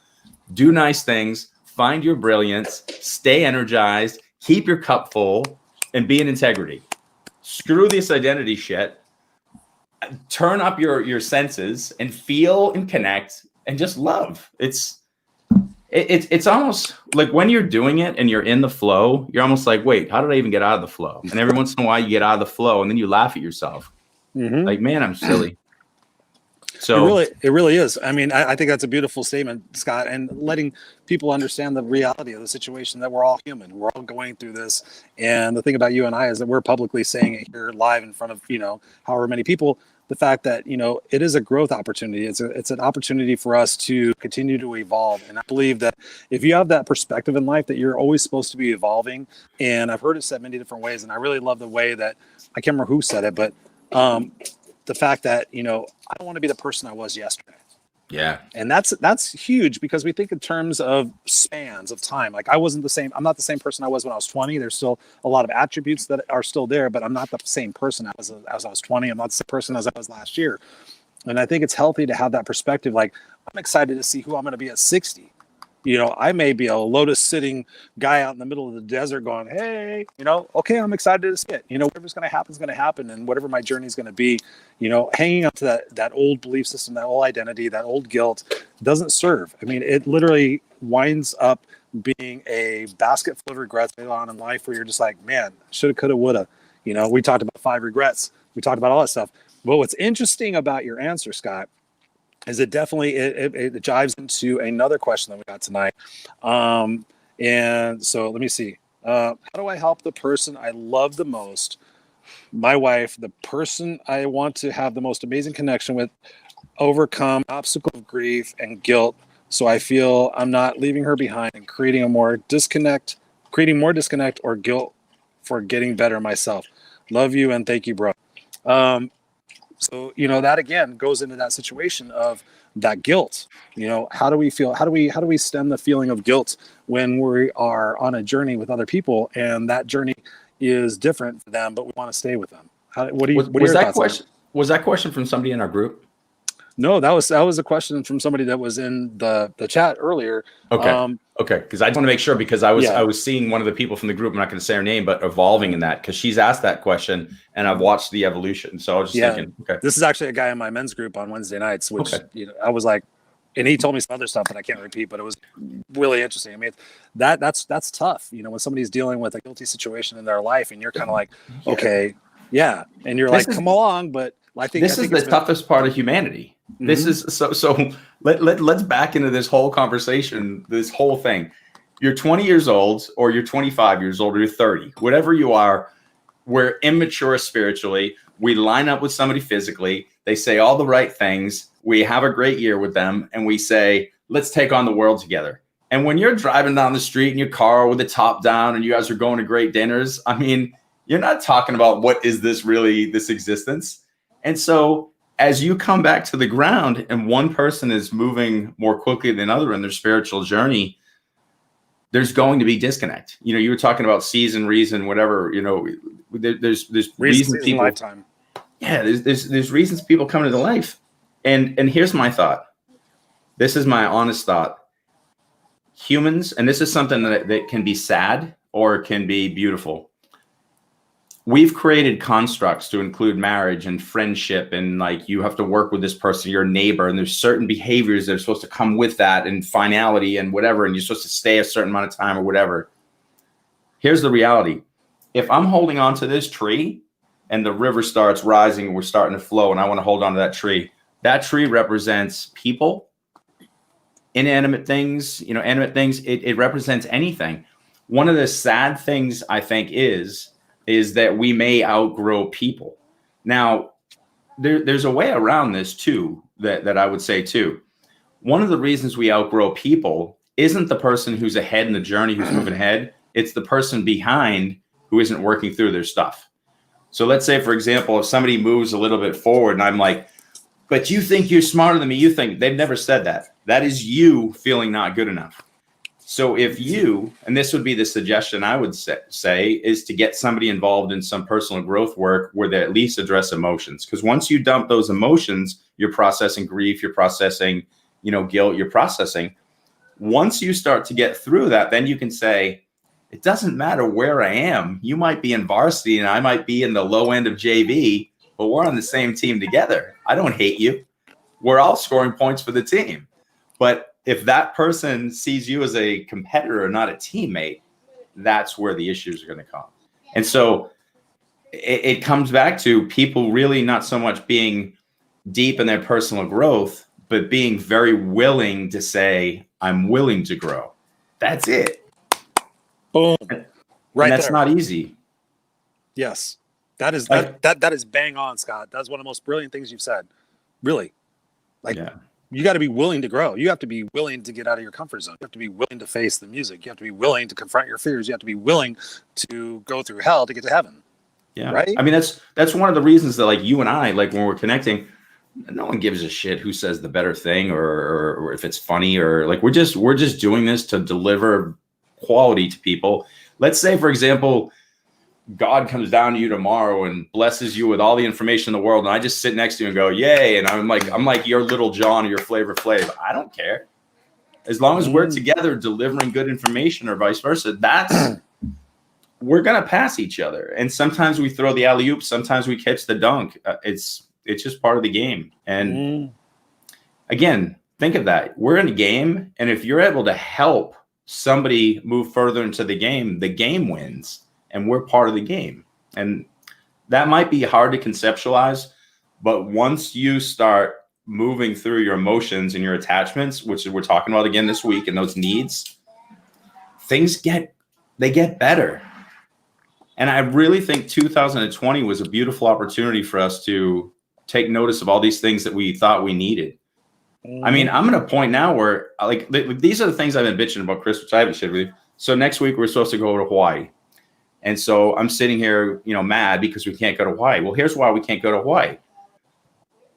Do nice things, find your brilliance, stay energized, keep your cup full, and be in integrity. Screw this identity shit. Turn up your senses and feel and connect and just love. It's almost like when you're doing it and you're in the flow, you're almost like, wait, how did I even get out of the flow? And every once in a while you get out of the flow and then you laugh at yourself. Like, man, I'm silly. So it really is. I mean, I think that's a beautiful statement, Scott, and letting people understand the reality of the situation, that we're all human. We're all going through this. And the thing about you and I is that we're publicly saying it here live in front of, however many people, the fact that, it is a growth opportunity. It's an opportunity for us to continue to evolve. And I believe that if you have that perspective in life, that you're always supposed to be evolving. And I've heard it said many different ways. And I really love the way that, I can't remember who said it, but the fact that, I don't want to be the person I was yesterday. Yeah. And that's huge, because we think in terms of spans of time. Like, I'm not the same person I was when I was 20. There's still a lot of attributes that are still there, but I'm not the same person as I was 20. I'm not the same person as I was last year. And I think it's healthy to have that perspective. Like, I'm excited to see who I'm going to be at 60. I may be a lotus sitting guy out in the middle of the desert going, hey, okay, I'm excited to see it. Whatever's going to happen is going to happen. And whatever my journey is going to be, hanging up to that old belief system, that old identity, that old guilt doesn't serve. I mean, it literally winds up being a basket full of regrets later on in life, where you're just like, man, shoulda, coulda, woulda. We talked about 5 regrets. We talked about all that stuff. But what's interesting about your answer, Scott, is it definitely it jives into another question that we got tonight. And so let me see. How do I help the person I love the most, my wife, the person I want to have the most amazing connection with, overcome obstacle of grief and guilt, so I feel I'm not leaving her behind and creating more disconnect or guilt for getting better myself. Love you and thank you, bro. So, that again goes into that situation of that guilt. How do we feel? How do we stem the feeling of guilt when we are on a journey with other people, and that journey is different for them, but we want to stay with them? Was that question from somebody in our group? No, that was a question from somebody that was in the chat earlier. Okay. Okay. Because I just want to make sure, because I was seeing one of the people from the group, I'm not going to say her name, but evolving in that, because she's asked that question and I've watched the evolution. So I was just thinking, okay. This is actually a guy in my men's group on Wednesday nights, which, I was like, and he told me some other stuff that I can't repeat, but it was really interesting. I mean, that's tough. When somebody's dealing with a guilty situation in their life and you're kind of like, okay, yeah. And you're like, come along. But I think this is the toughest part of humanity. This is so let's back into this whole conversation, this whole thing. You're 20 years old, or you're 25 years old, or you're 30, whatever you are. We're immature spiritually. We line up with somebody physically. They say all the right things. We have a great year with them, and we say, let's take on the world together. And when you're driving down the street in your car with the top down and you guys are going to great dinners, I mean, you're not talking about what is this really, this existence. And so as you come back to the ground and one person is moving more quickly than another in their spiritual journey, there's going to be disconnect. You know, you were talking about season, reason, whatever, you know, there's reasons people, lifetime. Yeah, there's reasons people come into life. And here's my thought. This is my honest thought. Humans, and this is something that can be sad or can be beautiful. We've created constructs to include marriage and friendship, and like you have to work with this person, your neighbor, and there's certain behaviors that are supposed to come with that, and finality and whatever, and you're supposed to stay a certain amount of time or whatever. Here's the reality. If I'm holding on to this tree and the river starts rising and we're starting to flow and I want to hold on to that tree represents people, inanimate things, you know, animate things. It represents anything. One of the sad things I think is that we may outgrow people. Now, there's a way around this too, that I would say too. One of the reasons we outgrow people isn't the person who's ahead in the journey, who's moving ahead. It's the person behind who isn't working through their stuff. So let's say, for example, if somebody moves a little bit forward and I'm like, but you think you're smarter than me, you think, they've never said that. That is you feeling not good enough. So if you, and this would be the suggestion I would say, is to get somebody involved in some personal growth work where they at least address emotions. Because once you dump those emotions, you're processing grief, you're processing, you know, guilt, you're processing. Once you start to get through that, then you can say, it doesn't matter where I am. You might be in varsity and I might be in the low end of JV, but we're on the same team together. I don't hate you. We're all scoring points for the team. But if that person sees you as a competitor, not a teammate, that's where the issues are going to come. And so it comes back to people really not so much being deep in their personal growth, but being very willing to say, I'm willing to grow. That's it. Boom. Right. And that's there. not easy. Yes. That is that is bang on, Scott. That's one of the most brilliant things you've said. Really. Like, yeah. You got to be willing to grow. You have to be willing to get out of your comfort zone. You have to be willing to face the music. You have to be willing to confront your fears. You have to be willing to go through hell to get to heaven. Yeah. Right. I mean, that's one of the reasons that, like, you and I, like, when we're connecting, no one gives a shit who says the better thing or if it's funny or like, we're just doing this to deliver quality to people. Let's say, for example, God comes down to you tomorrow and blesses you with all the information in the world, and I just sit next to you and go, yay, and I'm like your Little John or your Flavor Flav. I don't care. As long as we're together delivering good information or vice versa, we're gonna pass each other. And sometimes we throw the alley-oop, sometimes we catch the dunk. It's just part of the game. And again, think of that. We're in a game, and if you're able to help somebody move further into the game wins. And we're part of the game. And that might be hard to conceptualize, but once you start moving through your emotions and your attachments, which we're talking about again this week, and those needs, things get better. And I really think 2020 was a beautiful opportunity for us to take notice of all these things that we thought we needed. I mean, I'm at a point now where, like, these are the things I've been bitching about, Chris, which I haven't shared with you. So next week we're supposed to go to Hawaii. And so I'm sitting here, you know, mad because we can't go to Hawaii. Well, here's why we can't go to Hawaii.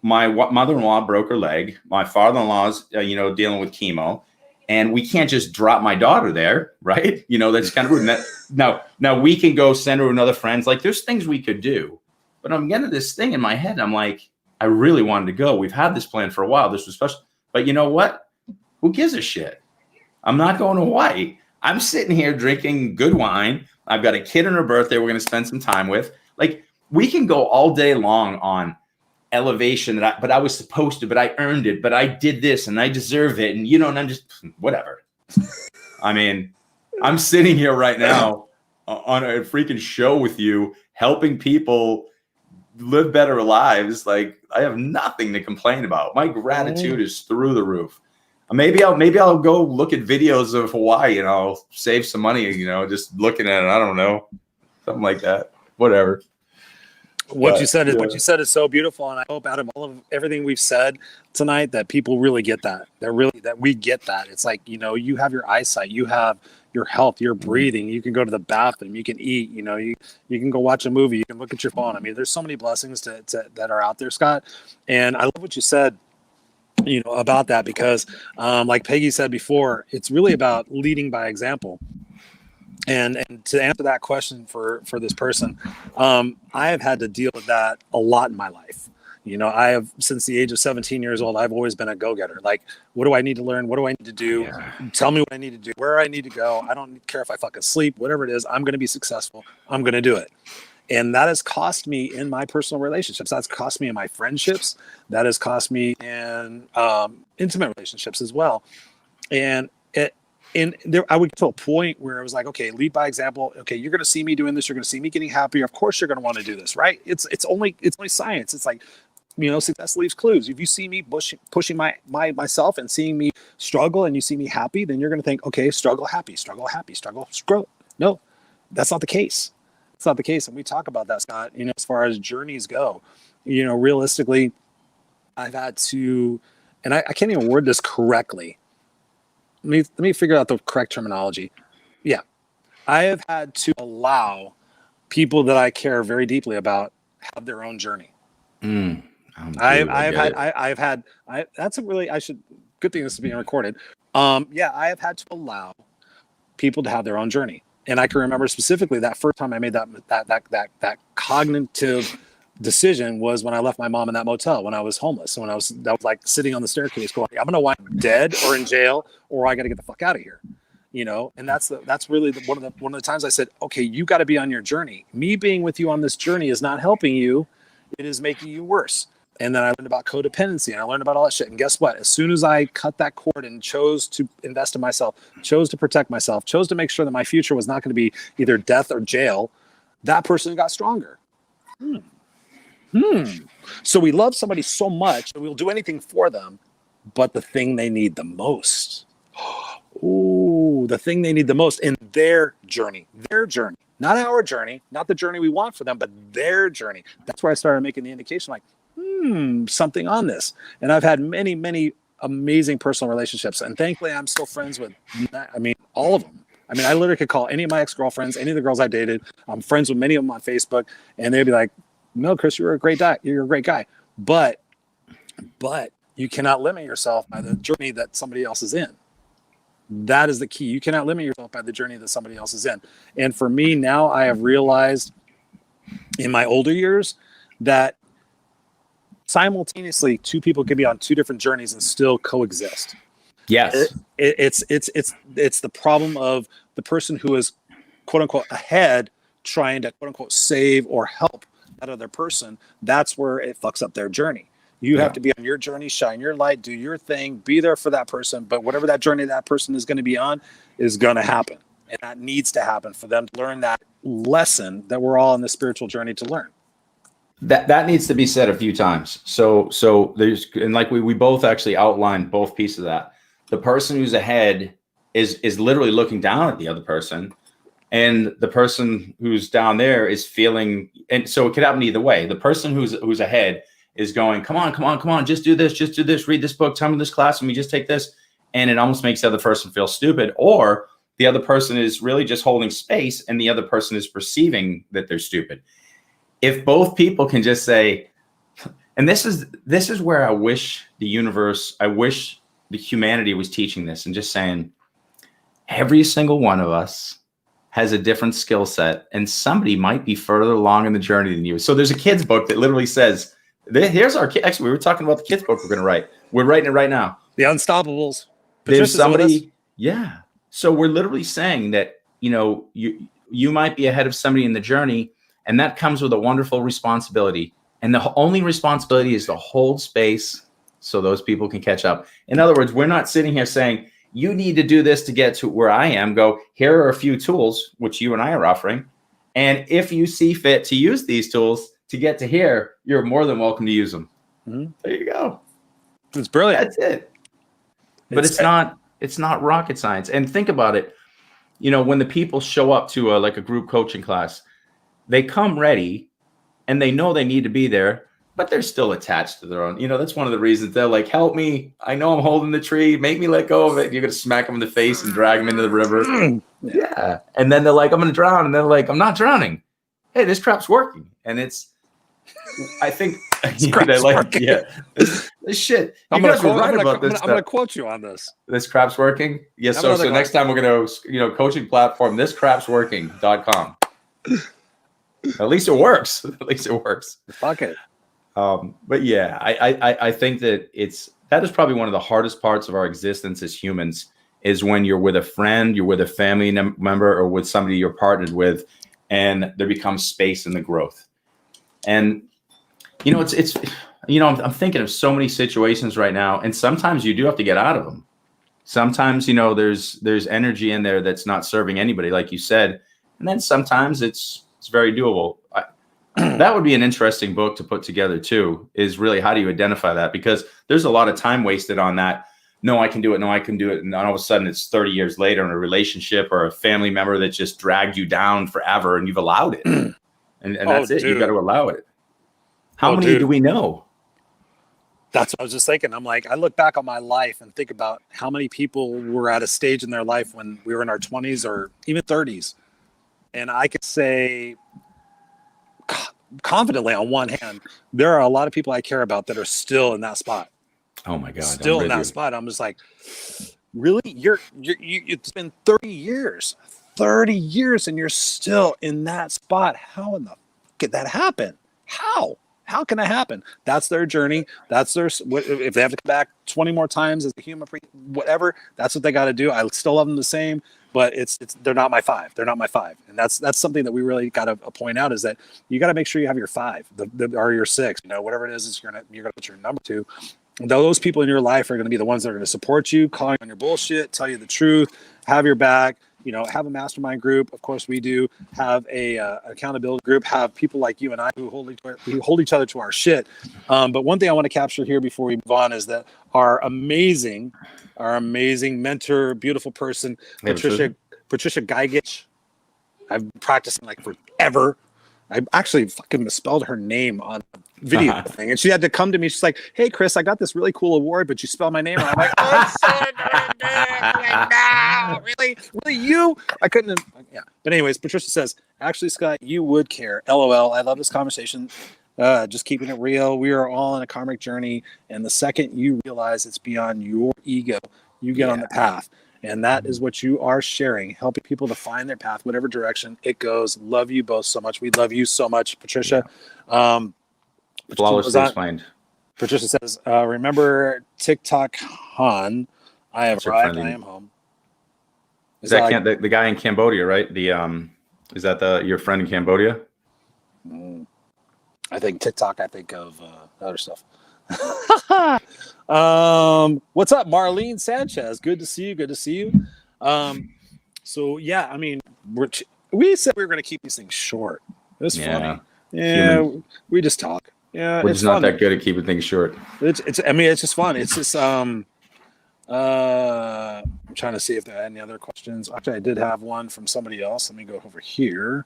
My mother-in-law broke her leg. My father-in-law's, dealing with chemo. And we can't just drop my daughter there, right? You know, that's kind of rude. Now we can go send her with other friends. Like, there's things we could do. But I'm getting this thing in my head. I'm like, I really wanted to go. We've had this plan for a while. This was special. But you know what? Who gives a shit? I'm not going to Hawaii. I'm sitting here drinking good wine. I've got a kid on her birthday we're going to spend some time with. Like, we can go all day long on elevation but I was supposed to, but I earned it, but I did this and I deserve it. And, and I'm just whatever. I mean, I'm sitting here right now on a freaking show with you, helping people live better lives. Like, I have nothing to complain about. My gratitude is through the roof. Maybe I'll go look at videos of Hawaii and I'll save some money, just looking at it. I don't know. Something like that. Whatever. What you said is so beautiful. And I hope out of everything we've said tonight that people really get that. That we get that. It's like, you have your eyesight, you have your health, your breathing, you can go to the bathroom, you can eat, you can go watch a movie, you can look at your phone. I mean, there's so many blessings that are out there, Scott. And I love what you said about that, because like Peggy said before, it's really about leading by example. And to answer that question for this person, I have had to deal with that a lot in my life. I have, since the age of 17 years old, I've always been a go-getter. Like, what do I need to learn? What do I need to do? Yeah. Tell me what I need to do, where I need to go. I don't care if I fucking sleep, whatever it is, I'm going to be successful. I'm going to do it. And that has cost me in my personal relationships. That's cost me in my friendships. That has cost me in intimate relationships as well. And I would get to a point where I was like, okay, lead by example. Okay, you're going to see me doing this. You're going to see me getting happier. Of course, you're going to want to do this, right? It's only science. It's like, success leaves clues. If you see me pushing myself and seeing me struggle, and you see me happy, then you're going to think, okay, struggle, happy, struggle, happy, struggle, scroll. No, that's not the case. It's not the case. And we talk about that, Scott, as far as journeys go, realistically, I've had to, and I can't even word this correctly. Let me figure out the correct terminology. Yeah. I have had to allow people that I care very deeply about have their own journey. That's a really, good thing this is being recorded. I have had to allow people to have their own journey. And I can remember specifically that first time I made that cognitive decision was when I left my mom in that motel when I was homeless. And that was like sitting on the staircase going, I'm going to wind up dead or in jail, or I got to get the fuck out of here. And that's really one of the times I said, okay, you got to be on your journey. Me being with you on this journey is not helping you. It is making you worse. And then I learned about codependency, and I learned about all that shit. And guess what? As soon as I cut that cord and chose to invest in myself, chose to protect myself, chose to make sure that my future was not going to be either death or jail, that person got stronger. So we love somebody so much that we'll do anything for them, but the thing they need the most. The thing they need the most in their journey, not our journey, not the journey we want for them, but their journey. That's where I started making the indication like, something on this. And I've had many, many amazing personal relationships. And thankfully, I'm still friends with, all of them. I literally could call any of my ex-girlfriends, any of the girls I dated. I'm friends with many of them on Facebook. And they'd be like, no, Chris, you're a great guy. You're a great guy. But you cannot limit yourself by the journey that somebody else is in. That is the key. You cannot limit yourself by the journey that somebody else is in. And for me now, I have realized in my older years that simultaneously two people can be on two different journeys and still coexist. Yes. It's the problem of the person who is quote unquote ahead trying to quote unquote save or help that other person. That's where it fucks up their journey. You have to be on your journey, shine your light, do your thing, be there for that person. But whatever that journey that person is going to be on is going to happen. And that needs to happen for them to learn that lesson that we're all on the spiritual journey to learn. That needs to be said a few times. So there's, and like we both actually outlined both pieces of that. The person who's ahead is literally looking down at the other person, and the person who's down there is feeling, and so it could happen either way. The person who's ahead is going, come on, just do this, read this book, tell me this class, and we just take this. And it almost makes the other person feel stupid, or the other person is really just holding space and the other person is perceiving that they're stupid. If both people can just say, and this is where I wish the humanity was teaching this and just saying, every single one of us has a different skill set, and somebody might be further along in the journey than you. So there's a kid's book that literally says, here's our kid. Actually, we were talking about the kid's book we're going to write. We're writing it right now. The Unstoppables. There's somebody. Yeah. So we're literally saying that, you might be ahead of somebody in the journey, and that comes with a wonderful responsibility. And the only responsibility is to hold space so those people can catch up. In other words, we're not sitting here saying, you need to do this to get to where I am. Go, here are a few tools, which you and I are offering. And if you see fit to use these tools to get to here, you're more than welcome to use them. Mm-hmm. There you go. It's brilliant. That's it. But it's not rocket science. And think about it. When the people show up to a group coaching class, they come ready and they know they need to be there, but they're still attached to their own. That's one of the reasons they're like, help me. I know I'm holding the tree. Make me let go of it. You're going to smack them in the face and drag them into the river. Yeah. And then they're like, I'm going to drown. And they're like, I'm not drowning. Hey, this crap's working. And I think Scrap's working. Yeah. This shit. You guys were right about this. I'm going to quote you on this. This crap's working. Yes. So next time we're going to, coaching platform, thiscrapsworking.com. At least it works. At least it works. Fuck it. But yeah, I think that that is probably one of the hardest parts of our existence as humans is when you're with a friend, you're with a family member, or with somebody you're partnered with, and there becomes space in the growth. And I'm thinking of so many situations right now, and sometimes you do have to get out of them. Sometimes, there's energy in there that's not serving anybody, like you said, and then sometimes it's very doable. That would be an interesting book to put together too, is really how do you identify that? Because there's a lot of time wasted on that. No, I can do it. No, I can do it. And all of a sudden it's 30 years later in a relationship or a family member that just dragged you down forever and you've allowed it. And that's it. You've got to allow it. How many do we know? That's what I was just thinking. I'm like, I look back on my life and think about how many people were at a stage in their life when we were in our 20s or even 30s. And I could say confidently on one hand, there are a lot of people I care about that are still in that spot. Oh my God. Still in that spot. I'm just like, really? It's been 30 years and you're still in that spot. How in the fuck did that happen? How can that happen? That's their journey. That's their, if they have to come back 20 more times as a human, whatever, that's what they got to do. I still love them the same, but they're not my five. They're not my five. And that's something that we really got to point out, is that you got to make sure you have your five or your six, whatever it is you're going to put your number to. Those people in your life are going to be the ones that are going to support you, calling on your bullshit, tell you the truth, have your back, have a mastermind group. Of course, we do have a accountability group, have people like you and I who hold each other to our shit. But one thing I want to capture here before we move on is that our amazing mentor, beautiful person, Patricia Goyette. I've been practicing like forever. I actually fucking misspelled her name on the video thing, and she had to come to me. She's like, "Hey, Chris, I got this really cool award, but you spelled my name wrong." I'm like, "Oh, no, really, you?" I couldn't. Yeah, but anyways, Patricia says, "Actually, Scott, you would care." LOL. I love this conversation. Just keeping it real. We are all on a karmic journey, and the second you realize it's beyond your ego, you get on the path. And that is what you are sharing, helping people to find their path, whatever direction it goes. Love you both so much. We love you so much, Patricia. Flawlessly explained. Patricia says, remember TikTok Han. I have arrived. I am home. Is that the guy in Cambodia, right? Is that your friend in Cambodia? I think TikTok. I think of other stuff. What's up, Marlene Sanchez? Good to see you. So yeah, I mean, we said we were going to keep these things short. It's funny. Yeah, we just talk. Yeah, we're just not that good at keeping things short. It's just fun. It's just I'm trying to see if there are any other questions. Actually, I did have one from somebody else. Let me go over here.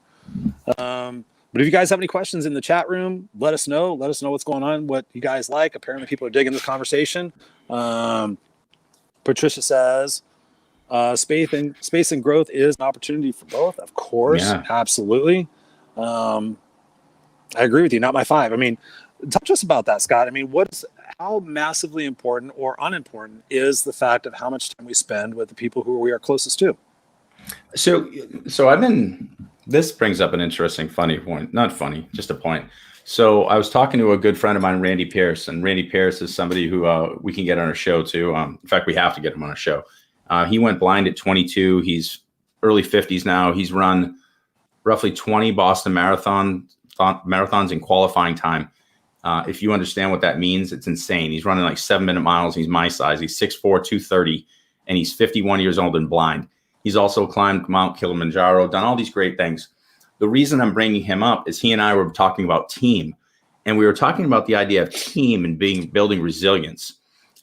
But if you guys have any questions in the chat room, let us know. Let us know what's going on, what you guys like. Apparently, people are digging this conversation. Patricia says, space and growth is an opportunity for both. Of course, absolutely. I agree with you. Not my five. I mean, talk to us about that, Scott. I mean, how massively important or unimportant is the fact of how much time we spend with the people who we are closest to? So this brings up an interesting, funny point. Not funny, just a point. So I was talking to a good friend of mine, Randy Pierce, and Randy Pierce is somebody who we can get on our show too. In fact, we have to get him on our show. He went blind at 22. He's early 50s now. He's run roughly 20 Boston marathons in qualifying time. If you understand what that means, it's insane. He's running like 7-minute miles. He's my size. He's 6'4", 230, and he's 51 years old and blind. He's also climbed Mount Kilimanjaro, done all these great things. The reason I'm bringing him up is he and I were talking about team, and we were talking about the idea of team and building resilience.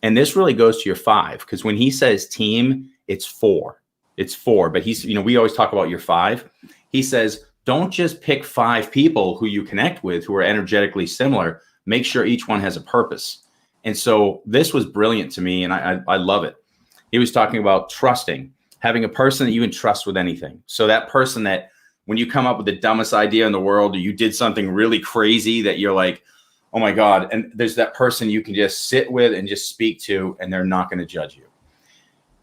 And this really goes to your five, because when he says team, it's four. It's four, but we always talk about your five. He says, don't just pick 5 people who you connect with who are energetically similar. Make sure each one has a purpose. And so this was brilliant to me, and I love it. He was talking about trusting, having a person that you can trust with anything. So that person that when you come up with the dumbest idea in the world, or you did something really crazy that you're like, oh my God. And there's that person you can just sit with and just speak to, and they're not going to judge you.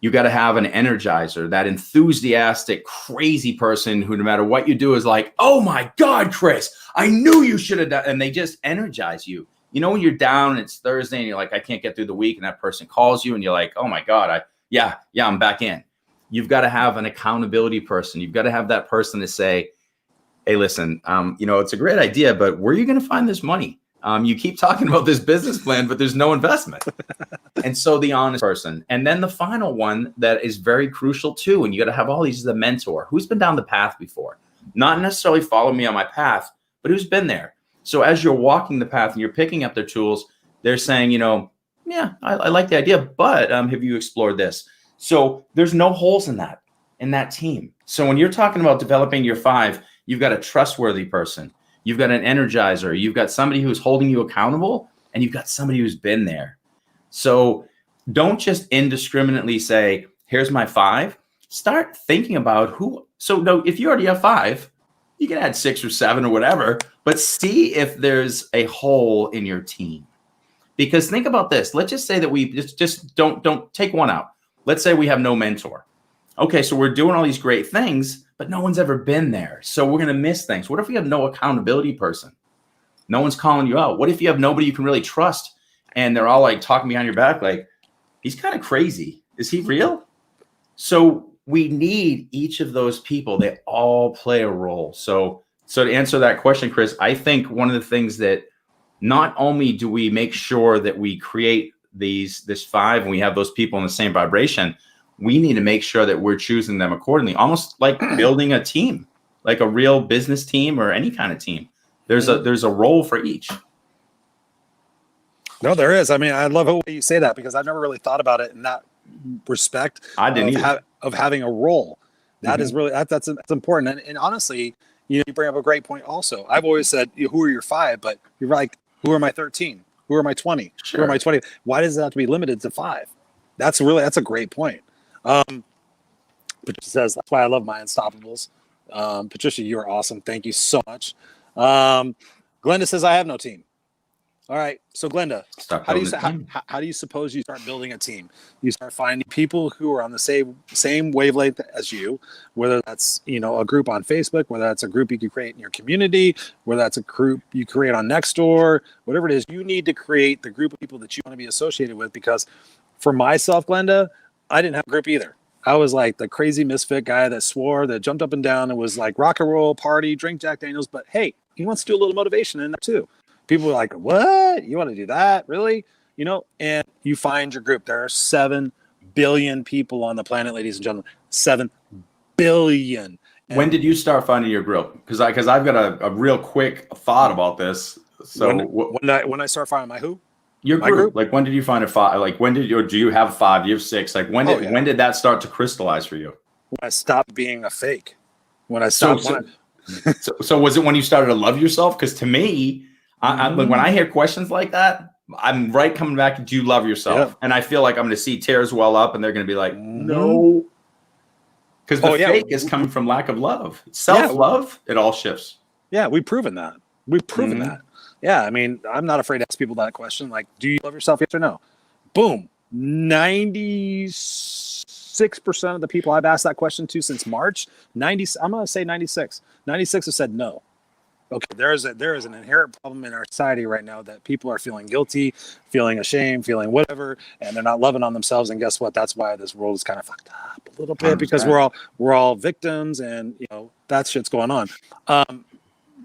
You got to have an energizer, that enthusiastic, crazy person who no matter what you do is like, oh my God, Chris, I knew you should have done. And they just energize you. You know, when you're down and it's Thursday and you're like, I can't get through the week, and that person calls you and you're like, oh my God, I'm back in. You've got to have an accountability person. You've got to have that person to say, hey, listen, it's a great idea, but where are you going to find this money? You keep talking about this business plan, but there's no investment. And so the honest person. And then the final one that is very crucial too, and you got to have all these, is the mentor who's been down the path before, not necessarily follow me on my path, but who's been there. So as you're walking the path and you're picking up their tools, they're saying, yeah, I like the idea, but have you explored this? So there's no holes in that team. So when you're talking about developing your 5, you've got a trustworthy person. You've got an energizer. You've got somebody who's holding you accountable, and you've got somebody who's been there. So don't just indiscriminately say, here's my 5. Start thinking about who. So no, if you already have 5, you can add 6 or 7 or whatever, but see if there's a hole in your team. Because think about this. Let's just say that we just don't take one out. Let's say we have no mentor. Okay, so we're doing all these great things, but no one's ever been there. So we're going to miss things. What if we have no accountability person? No one's calling you out. What if you have nobody you can really trust, and they're all like talking behind your back like, he's kind of crazy. Is he real? So we need each of those people. They all play a role. So to answer that question, Chris, I think one of the things that not only do we make sure that we create this 5 and we have those people in the same vibration, we need to make sure that we're choosing them accordingly, almost like building a team, like a real business team or any kind of team. There's a role for each. No, there is. I mean, I love the way you say that, because I've never really thought about it in that respect. I didn't of having a role. That is really, that's important. And honestly, you bring up a great point also. I've always said, who are your 5? But you're like, who are my 13? Who are my 20? Sure. Who are my 20? Why does it have to be limited to 5? That's a great point. Patricia says, that's why I love my Unstoppables. Patricia, you are awesome. Thank you so much. Glenda says, I have no team. All right. So Glenda, how do you suppose you start building a team? You start finding people who are on the same wavelength as you, whether that's, a group on Facebook, whether that's a group you can create in your community, whether that's a group you create on Nextdoor, whatever it is, you need to create the group of people that you want to be associated with. Because for myself, Glenda, I didn't have a group either. I was like the crazy misfit guy that swore, that jumped up and down and was like rock and roll, party, drink Jack Daniels. But hey, he wants to do a little motivation in that too. People are like, what? You want to do that? Really? And you find your group. There are 7 billion people on the planet, ladies and gentlemen. 7 billion. And when did you start finding your group? Because I've got a real quick thought about this. So when I start finding my who? Your group. Like, when did you find a 5? Like, when did do you have 5? Do you have 6? Like, when did that start to crystallize for you? When I stopped being a fake. When I stopped. So was it when you started to love yourself? Because to me, when I hear questions like that, I'm right coming back. Do you love yourself? Yep. And I feel like I'm going to see tears well up, and they're going to be like, no. Because the fake is coming from lack of love. Self-love, it all shifts. Yeah, we've proven that. That. Yeah, I mean, I'm not afraid to ask people that question. Like, do you love yourself, yes or no? Boom. 96% of the people I've asked that question to since March, I'm going to say 96. 96 have said no. Okay, there is an inherent problem in our society right now that people are feeling guilty, feeling ashamed, feeling whatever, and they're not loving on themselves. And guess what? That's why this world is kind of fucked up a little bit, because we're all victims, and that shit's going on.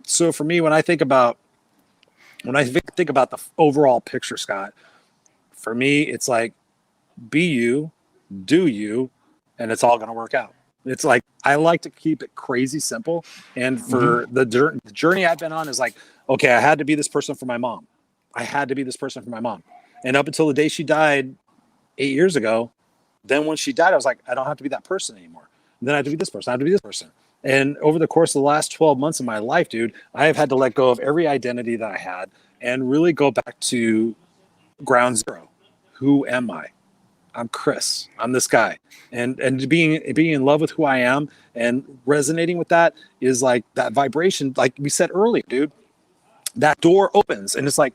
So for me, when I think about the overall picture, Scott, for me, it's like, be you, do you, and it's all going to work out. It's like, I like to keep it crazy simple. And for the journey I've been on is like, okay, I had to be this person for my mom. And up until the day she died 8 years ago, then when she died, I was like, I don't have to be that person anymore. And then I have to be this person. And over the course of the last 12 months of my life, dude, I have had to let go of every identity that I had and really go back to ground zero. Who am I? I'm Chris. I'm this guy. And being in love with who I am and resonating with that is like that vibration, like we said earlier, dude. That door opens and it's like,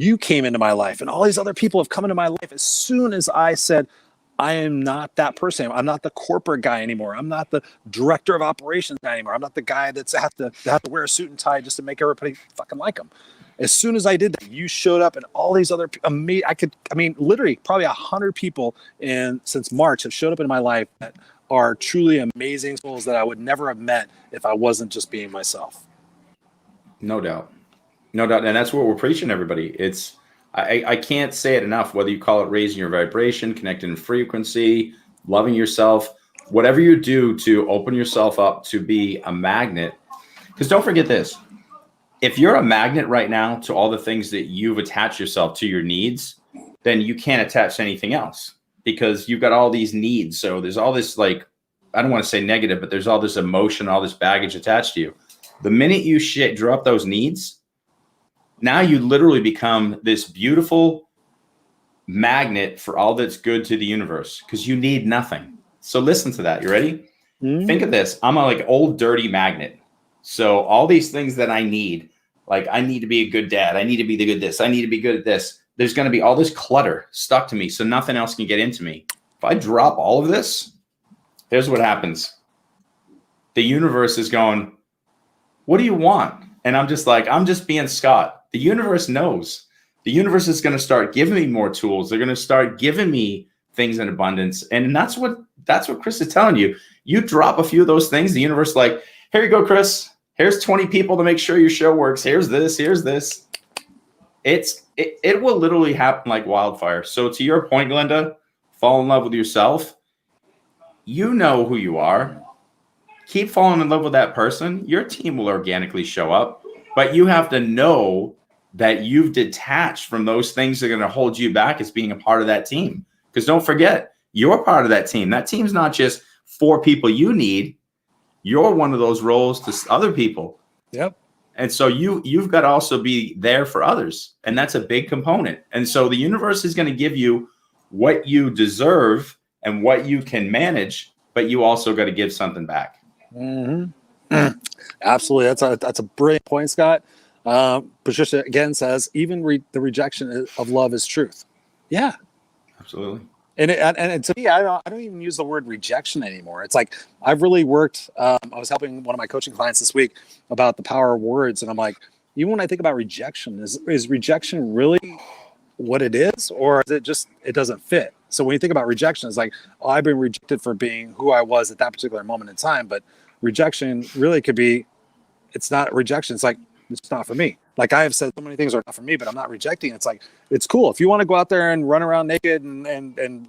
You came into my life, and all these other people have come into my life. As soon as I said, I am not that person. I'm not the corporate guy anymore. I'm not the director of operations guy anymore. I'm not the guy that's have to wear a suit and tie just to make everybody fucking like him. As soon as I did that, you showed up, and all these other literally probably 100 people since March have showed up in my life that are truly amazing souls that I would never have met if I wasn't just being myself. No doubt. No doubt. And that's what we're preaching, everybody. I can't say it enough, whether you call it raising your vibration, connecting in frequency, loving yourself, whatever you do to open yourself up to be a magnet. Because don't forget this. If you're a magnet right now to all the things that you've attached yourself to your needs, then you can't attach to anything else because you've got all these needs. So there's all this, like, I don't want to say negative, but there's all this emotion, all this baggage attached to you. The minute you drop those needs, now you literally become this beautiful magnet for all that's good to the universe because you need nothing. So listen to that. You ready? Mm-hmm. Think of this. I'm a old dirty magnet. So all these things that I need, like I need to be a good dad. I need to be the good this. I need to be good at this. There's going to be all this clutter stuck to me. So nothing else can get into me. If I drop all of this, here's what happens. The universe is going, what do you want? And I'm just like, I'm just being Scott. The universe knows. The universe is going to start giving me more tools. They're going to start giving me things in abundance. And that's what Chris is telling you. You drop a few of those things, the universe is like, here you go, Chris. Here's 20 people to make sure your show works. Here's this. Here's this. It will literally happen like wildfire. So to your point, Glenda, fall in love with yourself. You know who you are. Keep falling in love with that person. Your team will organically show up. But you have to know that you've detached from those things that are going to hold you back as being a part of that team. Because don't forget, you're part of that team. That team's not just 4 people you need. You're one of those roles to other people. Yep. And so you've got to also be there for others. And that's a big component. And so the universe is going to give you what you deserve and what you can manage, but you also got to give something back. Mm-hmm. Absolutely. That's a brilliant point, Scott. Patricia again says, even the rejection of love is truth. Yeah. Absolutely. And to me, I don't even use the word rejection anymore. It's like I've really worked. I was helping one of my coaching clients this week about the power of words, and I'm like, even when I think about rejection, is rejection really what it is, or is it just it doesn't fit? So when you think about rejection, it's like, oh, I've been rejected for being who I was at that particular moment in time. But rejection really could be, it's not rejection. It's like, it's not for me. Like I have said, so many things are not for me, but I'm not rejecting. It's like, it's cool. If you want to go out there and run around naked and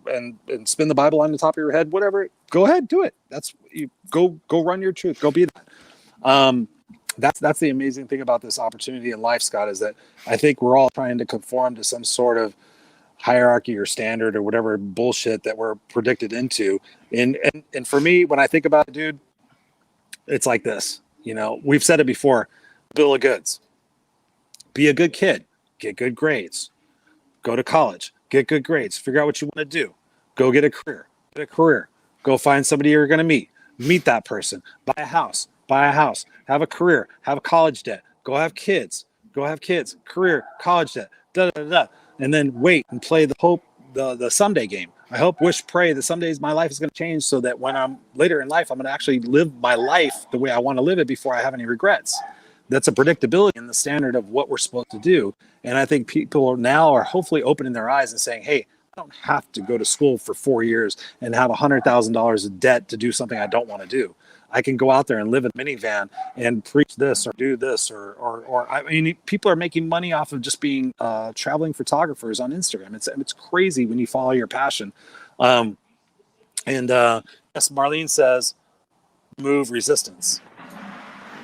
spin the Bible on the top of your head, whatever, go ahead, do it. That's you go run your truth. Go be that. That's the amazing thing about this opportunity in life, Scott, is that I think we're all trying to conform to some sort of hierarchy or standard or whatever bullshit that we're predicted into. And for me, when I think about it, dude, it's like this. You know, we've said it before. Bill of goods. Be a good kid. Get good grades. Go to college. Get good grades. Figure out what you want to do. Go get a career. Get a career. Go find somebody you're going to meet. Meet that person. Buy a house. Buy a house. Have a career. Have a college debt. Go have kids. Go have kids. Career. College debt. Da da da. And then wait and play the someday game. I hope, wish, pray that some days my life is going to change so that when I'm later in life, I'm going to actually live my life the way I want to live it before I have any regrets. That's a predictability in the standard of what we're supposed to do. And I think people now are hopefully opening their eyes and saying, hey, I don't have to go to school for 4 years and have $100,000 of debt to do something I don't want to do. I can go out there and live in a minivan and preach this or do this or I mean, people are making money off of just being traveling photographers on Instagram. It's crazy when you follow your passion. Yes, Marlene says, move resistance.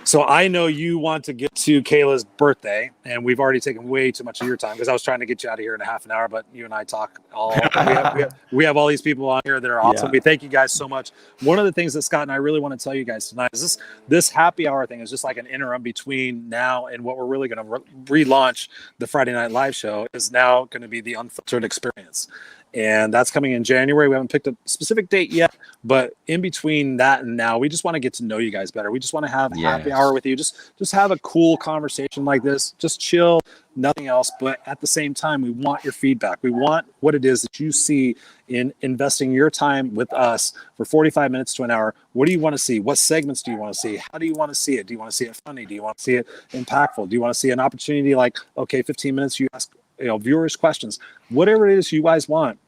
So I know you want to get to Kayla's birthday, and we've already taken way too much of your time because I was trying to get you out of here in a half an hour, but you and I talk all. we have all these people on here that are awesome. Yeah. We thank you guys so much. One of the things that Scott and I really want to tell you guys tonight is this happy hour thing is just like an interim between now and what we're really going to relaunch the Friday Night Live show is now going to be the Unfiltered Experience. And that's coming in January. We haven't picked a specific date yet, but in between that and now, we just want to get to know you guys better. We just want to have happy hour with you. Just have a cool conversation like this. Just chill, nothing else. But at the same time, we want your feedback. We want what it is that you see in investing your time with us for 45 minutes to an hour. What do you want to see? What segments do you want to see? How do you want to see it? Do you want to see it funny? Do you want to see it impactful? Do you want to see an opportunity like, okay, 15 minutes, you ask viewers questions, whatever it is you guys want.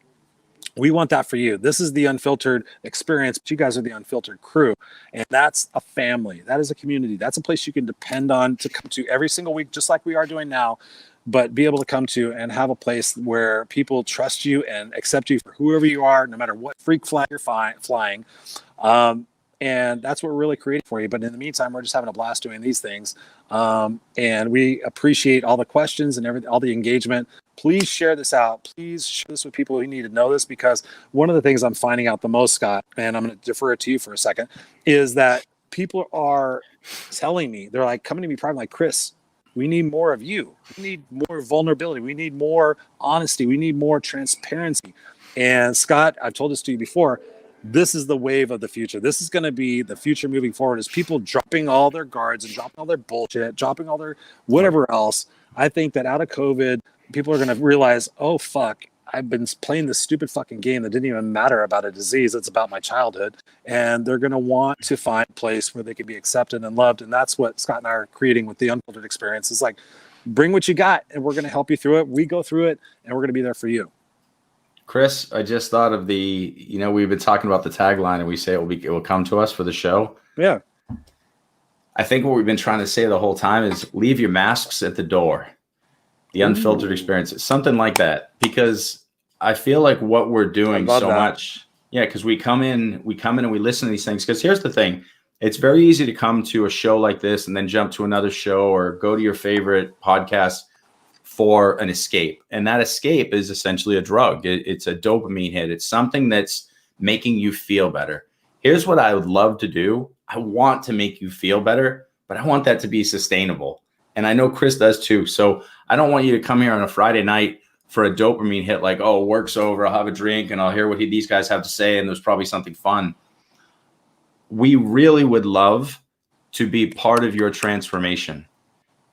We want that for you. This is the unfiltered experience, but you guys are the unfiltered crew. And that's a family. That is a community. That's a place you can depend on to come to every single week, just like we are doing now, but be able to come to and have a place where people trust you and accept you for whoever you are, no matter what freak flag you're flying. And that's what we're really creating for you. But in the meantime, we're just having a blast doing these things. And we appreciate all the questions and everything, all the engagement. Please share this out. Please share this with people who need to know this, because one of the things I'm finding out the most, Scott, and I'm going to defer it to you for a second, is that people are telling me, they're like coming to me private, like, Chris, we need more of you. We need more vulnerability. We need more honesty. We need more transparency. And Scott, I've told this to you before, this is the wave of the future. This is going to be the future moving forward, is people dropping all their guards and dropping all their bullshit, dropping all their whatever else. I think that out of COVID, people are going to realize, oh, fuck, I've been playing this stupid fucking game that didn't even matter about a disease. It's about my childhood. And they're going to want to find a place where they can be accepted and loved. And that's what Scott and I are creating with the Unfiltered experience. It's like, bring what you got and we're going to help you through it. We go through it and we're going to be there for you. Chris, I just thought of we've been talking about the tagline and we say it will come to us for the show. Yeah. I think what we've been trying to say the whole time is leave your masks at the door. The Unfiltered experience, something like that, because I feel like what we're doing so much. Yeah. Cause we come in and we listen to these things. Cause here's the thing. It's very easy to come to a show like this and then jump to another show or go to your favorite podcast for an escape. And that escape is essentially a drug. It's a dopamine hit. It's something that's making you feel better. Here's what I would love to do. I want to make you feel better, but I want that to be sustainable. And I know Chris does too. So I don't want you to come here on a Friday night for a dopamine hit, like, oh, work's over, I'll have a drink and I'll hear what these guys have to say. And there's probably something fun. We really would love to be part of your transformation.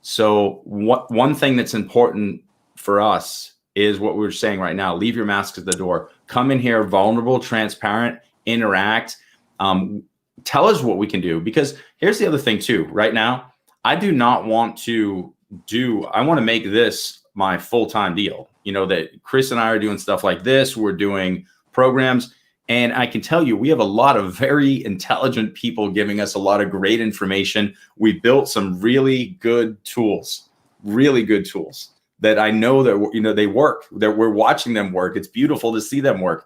So one thing that's important for us is what we're saying right now. Leave your mask at the door. Come in here vulnerable, transparent, interact. Tell us what we can do. Because here's the other thing too. Right now, I do not want to I want to make this my full-time deal. You know, that Chris and I are doing stuff like this. We're doing programs. And I can tell you, we have a lot of very intelligent people giving us a lot of great information. We built some really good tools that I know that, they work, that we're watching them work. It's beautiful to see them work.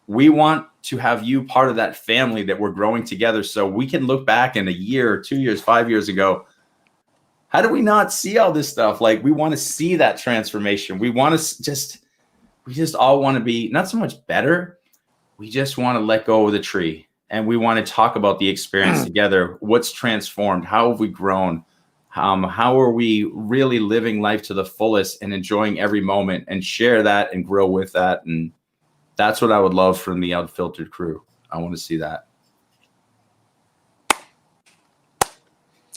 We want to have you part of that family that we're growing together, so we can look back in a year, 2 years, 5 years ago. How do we not see all this stuff? Like, we want to see that transformation. We want to we just all want to be not so much better. We just want to let go of the tree, and we want to talk about the experience together. What's transformed? How have we grown? How are we really living life to the fullest and enjoying every moment, and share that and grow with that? And that's what I would love from the Unfiltered crew. I want to see that.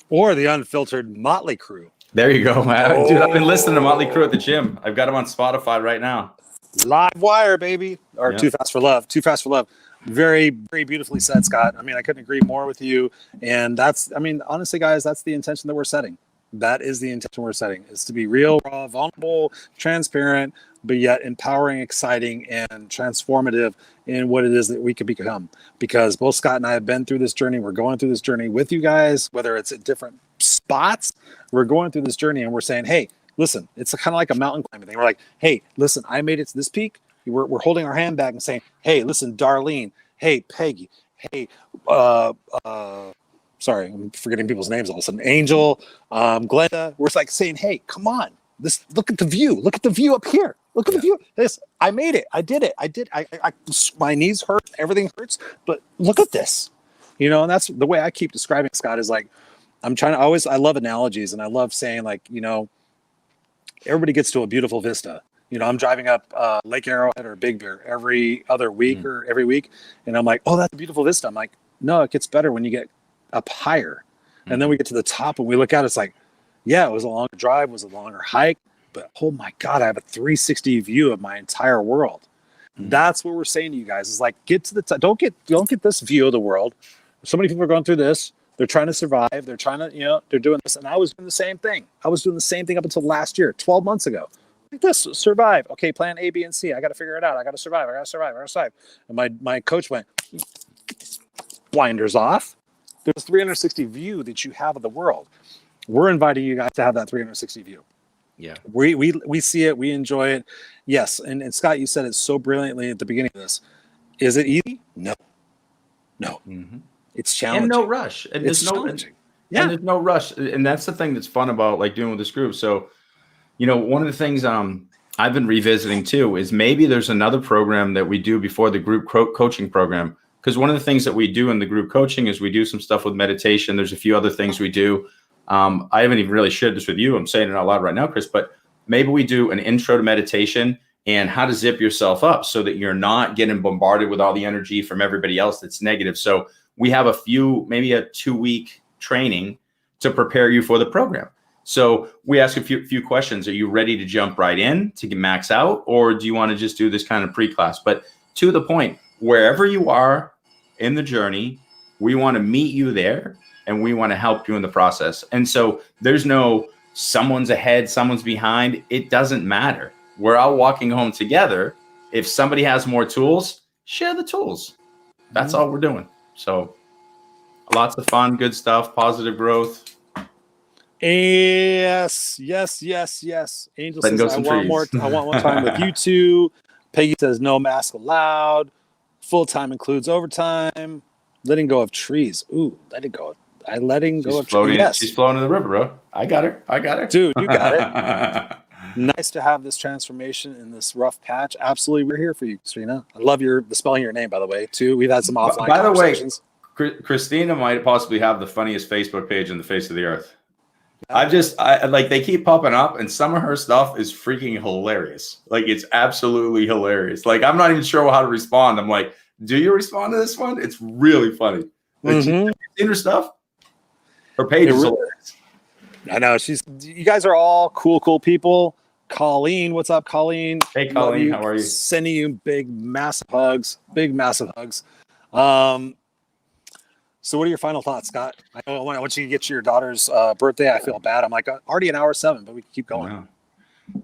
Or the Unfiltered Motley crew. There you go, man. Dude, I've been listening to Motley Crue at the gym. I've got them on Spotify right now. Live wire, baby. Or Too Fast for Love. Too Fast for Love. Very, very beautifully said, Scott. I mean, I couldn't agree more with you. And honestly, guys, that's the intention that we're setting. That is the intention we're setting, is to be real, raw, vulnerable, transparent, but yet empowering, exciting, and transformative in what it is that we could become. Because both Scott and I have been through this journey. We're going through this journey with you guys, whether it's at different spots. We're going through this journey and we're saying, hey, listen, it's kind of like a mountain climbing thing. We're like, hey, listen, I made it to this peak. We're holding our hand back and saying, hey, listen, Darlene, hey, Peggy, hey, sorry, I'm forgetting people's names all of a sudden. Angel, Glenda. We're like saying, hey, come on. Look at the view. Look at the view up here. Look at the view. I made it. I did it. My knees hurt. Everything hurts. But look at this. And that's the way I keep describing Scott, is like, I love analogies, and I love saying, like, everybody gets to a beautiful vista. I'm driving up Lake Arrowhead or Big Bear every other week or every week. And I'm like, oh, that's a beautiful vista. I'm like, no, it gets better when you get up higher. And then we get to the top and we look out, it's like, yeah, it was a longer drive, it was a longer hike, but oh my God, I have a 360 view of my entire world. That's what we're saying to you guys is like, get to the top. Don't get this view of the world. So many people are going through this. They're trying to survive. They're trying to, they're doing this. And I was doing the same thing. I was doing the same thing up until last year, 12 months ago. Like this, survive. Okay, plan A, B, and C. I got to figure it out. I got to survive. I got to survive. And my coach went, blinders off. There's a 360 view that you have of the world. We're inviting you guys to have that 360 view. Yeah. We see it. We enjoy it. Yes. And Scott, you said it so brilliantly at the beginning of this. Is it easy? No. It's challenging. And no rush. And it's challenging. And there's no rush. And that's the thing that's fun about like doing with this group. So, one of the things I've been revisiting too is maybe there's another program that we do before the group coaching program. Because one of the things that we do in the group coaching is we do some stuff with meditation. There's a few other things we do. I haven't even really shared this with you. I'm saying it out loud right now, Chris, but maybe we do an intro to meditation and how to zip yourself up so that you're not getting bombarded with all the energy from everybody else that's negative. So we have maybe a 2-week training to prepare you for the program. So we ask a few questions. Are you ready to jump right in to max out? Or do you want to just do this kind of pre-class? But to the point, wherever you are in the journey, we want to meet you there and we want to help you in the process. And so there's no someone's ahead, someone's behind. It doesn't matter. We're all walking home together. If somebody has more tools, share the tools. That's all we're doing. So lots of fun, good stuff, positive growth. Yes. Angel says, I want more time with you two. Peggy says, no mask allowed. Full time includes overtime. Letting go of trees. Ooh, letting go. Letting go of trees. Yes. She's floating in the river, bro. I got her. Dude, you got it. Nice to have this transformation in this rough patch. Absolutely, we're here for you, Christina. I love the spelling of your name, by the way, too. We've had some offline conversations. By the way, Christina might possibly have the funniest Facebook page on the face of the earth. I they keep popping up, and some of her stuff is freaking hilarious. Like, it's absolutely hilarious. Like, I'm not even sure how to respond. I'm like, do you respond to this one? It's really funny. Like, seen her stuff? Her page is hilarious. I know. You guys are all cool people. Colleen, what's up, Colleen? Hey, Colleen, how are you? Sending you big, massive hugs. So what are your final thoughts, Scott? I want you to get to your daughter's birthday. I feel bad. I'm like, already an hour 7, but we can keep going. Wow.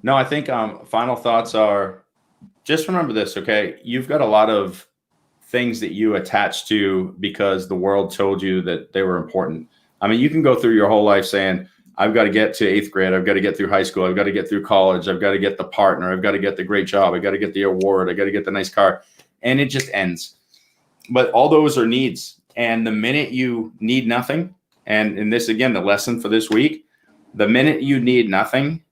No, I think final thoughts are just remember this, okay? You've got a lot of things that you attach to because the world told you that they were important. I mean, you can go through your whole life saying, I've got to get to 8th grade. I've got to get through high school. I've got to get through college. I've got to get the partner. I've got to get the great job. I've got to get the award. I got to get the nice car. And it just ends. But all those are needs. And the minute you need nothing, and in this, again, the lesson for this week, the minute you need nothing,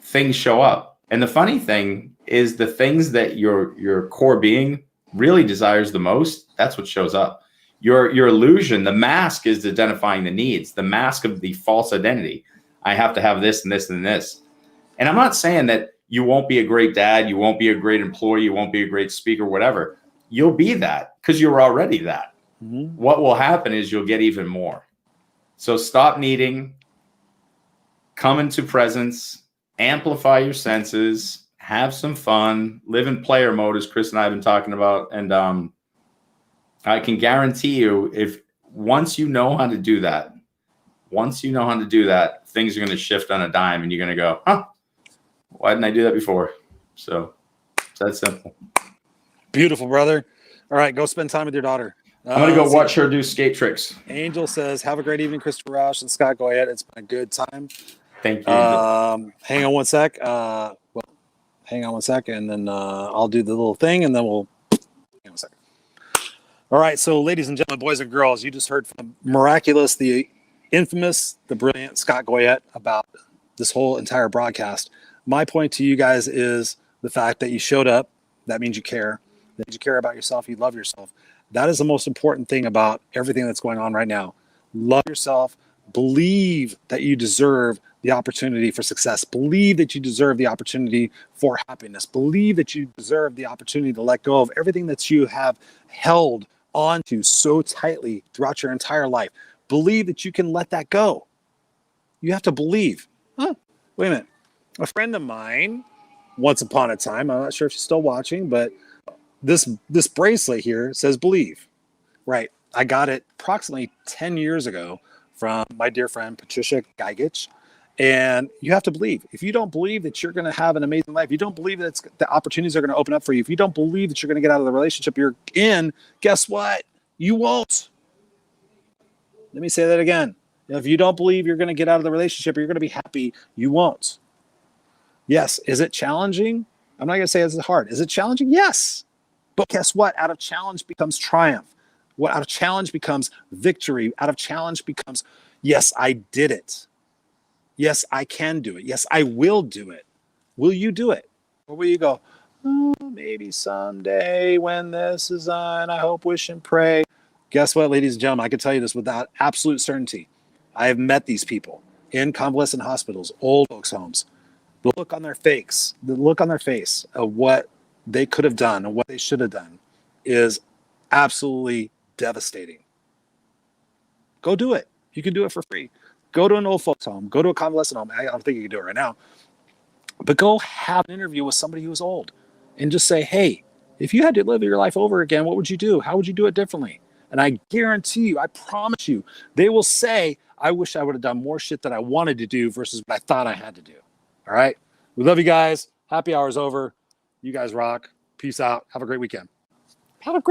things show up. And the funny thing is the things that your core being really desires the most, that's what shows up. Your illusion, the mask is identifying the needs, the mask of the false identity. I have to have this and this and this. And I'm not saying that you won't be a great dad, you won't be a great employee, you won't be a great speaker, whatever. You'll be that because you're already that. What will happen is you'll get even more. So stop needing, come into presence, amplify your senses, have some fun, live in player mode, as Chris and I have been talking about. And I can guarantee you, if once you know how to do that, things are going to shift on a dime and you're going to go, huh, why didn't I do that before? So it's that simple. Beautiful, brother. All right, go spend time with your daughter. I'm going to go watch her do skate tricks. Angel says, have a great evening, Christopher Rausch and Scott Goyette. It's been a good time. Thank you. Hang on one sec. And then I'll do the little thing, and then we'll hang on a second. All right, so ladies and gentlemen, boys and girls, you just heard from miraculous, the infamous, the brilliant Scott Goyette about this whole entire broadcast. My point to you guys is the fact that you showed up. That means you care. That means you care about yourself. You love yourself. That is the most important thing about everything that's going on right now. Love yourself. Believe that you deserve the opportunity for success. Believe that you deserve the opportunity for happiness. Believe that you deserve the opportunity to let go of everything that you have held onto so tightly throughout your entire life. Believe that you can let that go. You have to believe. Huh, wait a minute. A friend of mine, once upon a time, I'm not sure if she's still watching, but this bracelet here says believe. Right. I got it approximately 10 years ago from my dear friend, Patricia Goyette. And you have to believe. If you don't believe that you're going to have an amazing life, you don't believe that the opportunities are going to open up for you, if you don't believe that you're going to get out of the relationship you're in, guess what? You won't. Let me say that again. If you don't believe you're going to get out of the relationship, you're going to be happy, you won't. Yes. Is it challenging? I'm not going to say it's hard. Is it challenging? Yes. But guess what? Out of challenge becomes triumph. What out of challenge becomes victory. Out of challenge becomes, yes, I did it. Yes, I can do it. Yes, I will do it. Will you do it? Or will you go, oh, maybe someday when this is on, I hope, wish, and pray. Guess what, ladies and gentlemen? I can tell you this without absolute certainty. I have met these people in convalescent hospitals, old folks' homes. The look on their face, of what they could have done and what they should have done is absolutely devastating. Go do it. You can do it for free. Go to an old folks home. Go to a convalescent home. I don't think you can do it right now. But go have an interview with somebody who's old and just say, hey, if you had to live your life over again, what would you do? How would you do it differently? And I guarantee you, I promise you, they will say, I wish I would have done more shit that I wanted to do versus what I thought I had to do. All right? We love you guys. Happy hour's over. You guys rock. Peace out. Have a great weekend. Have a great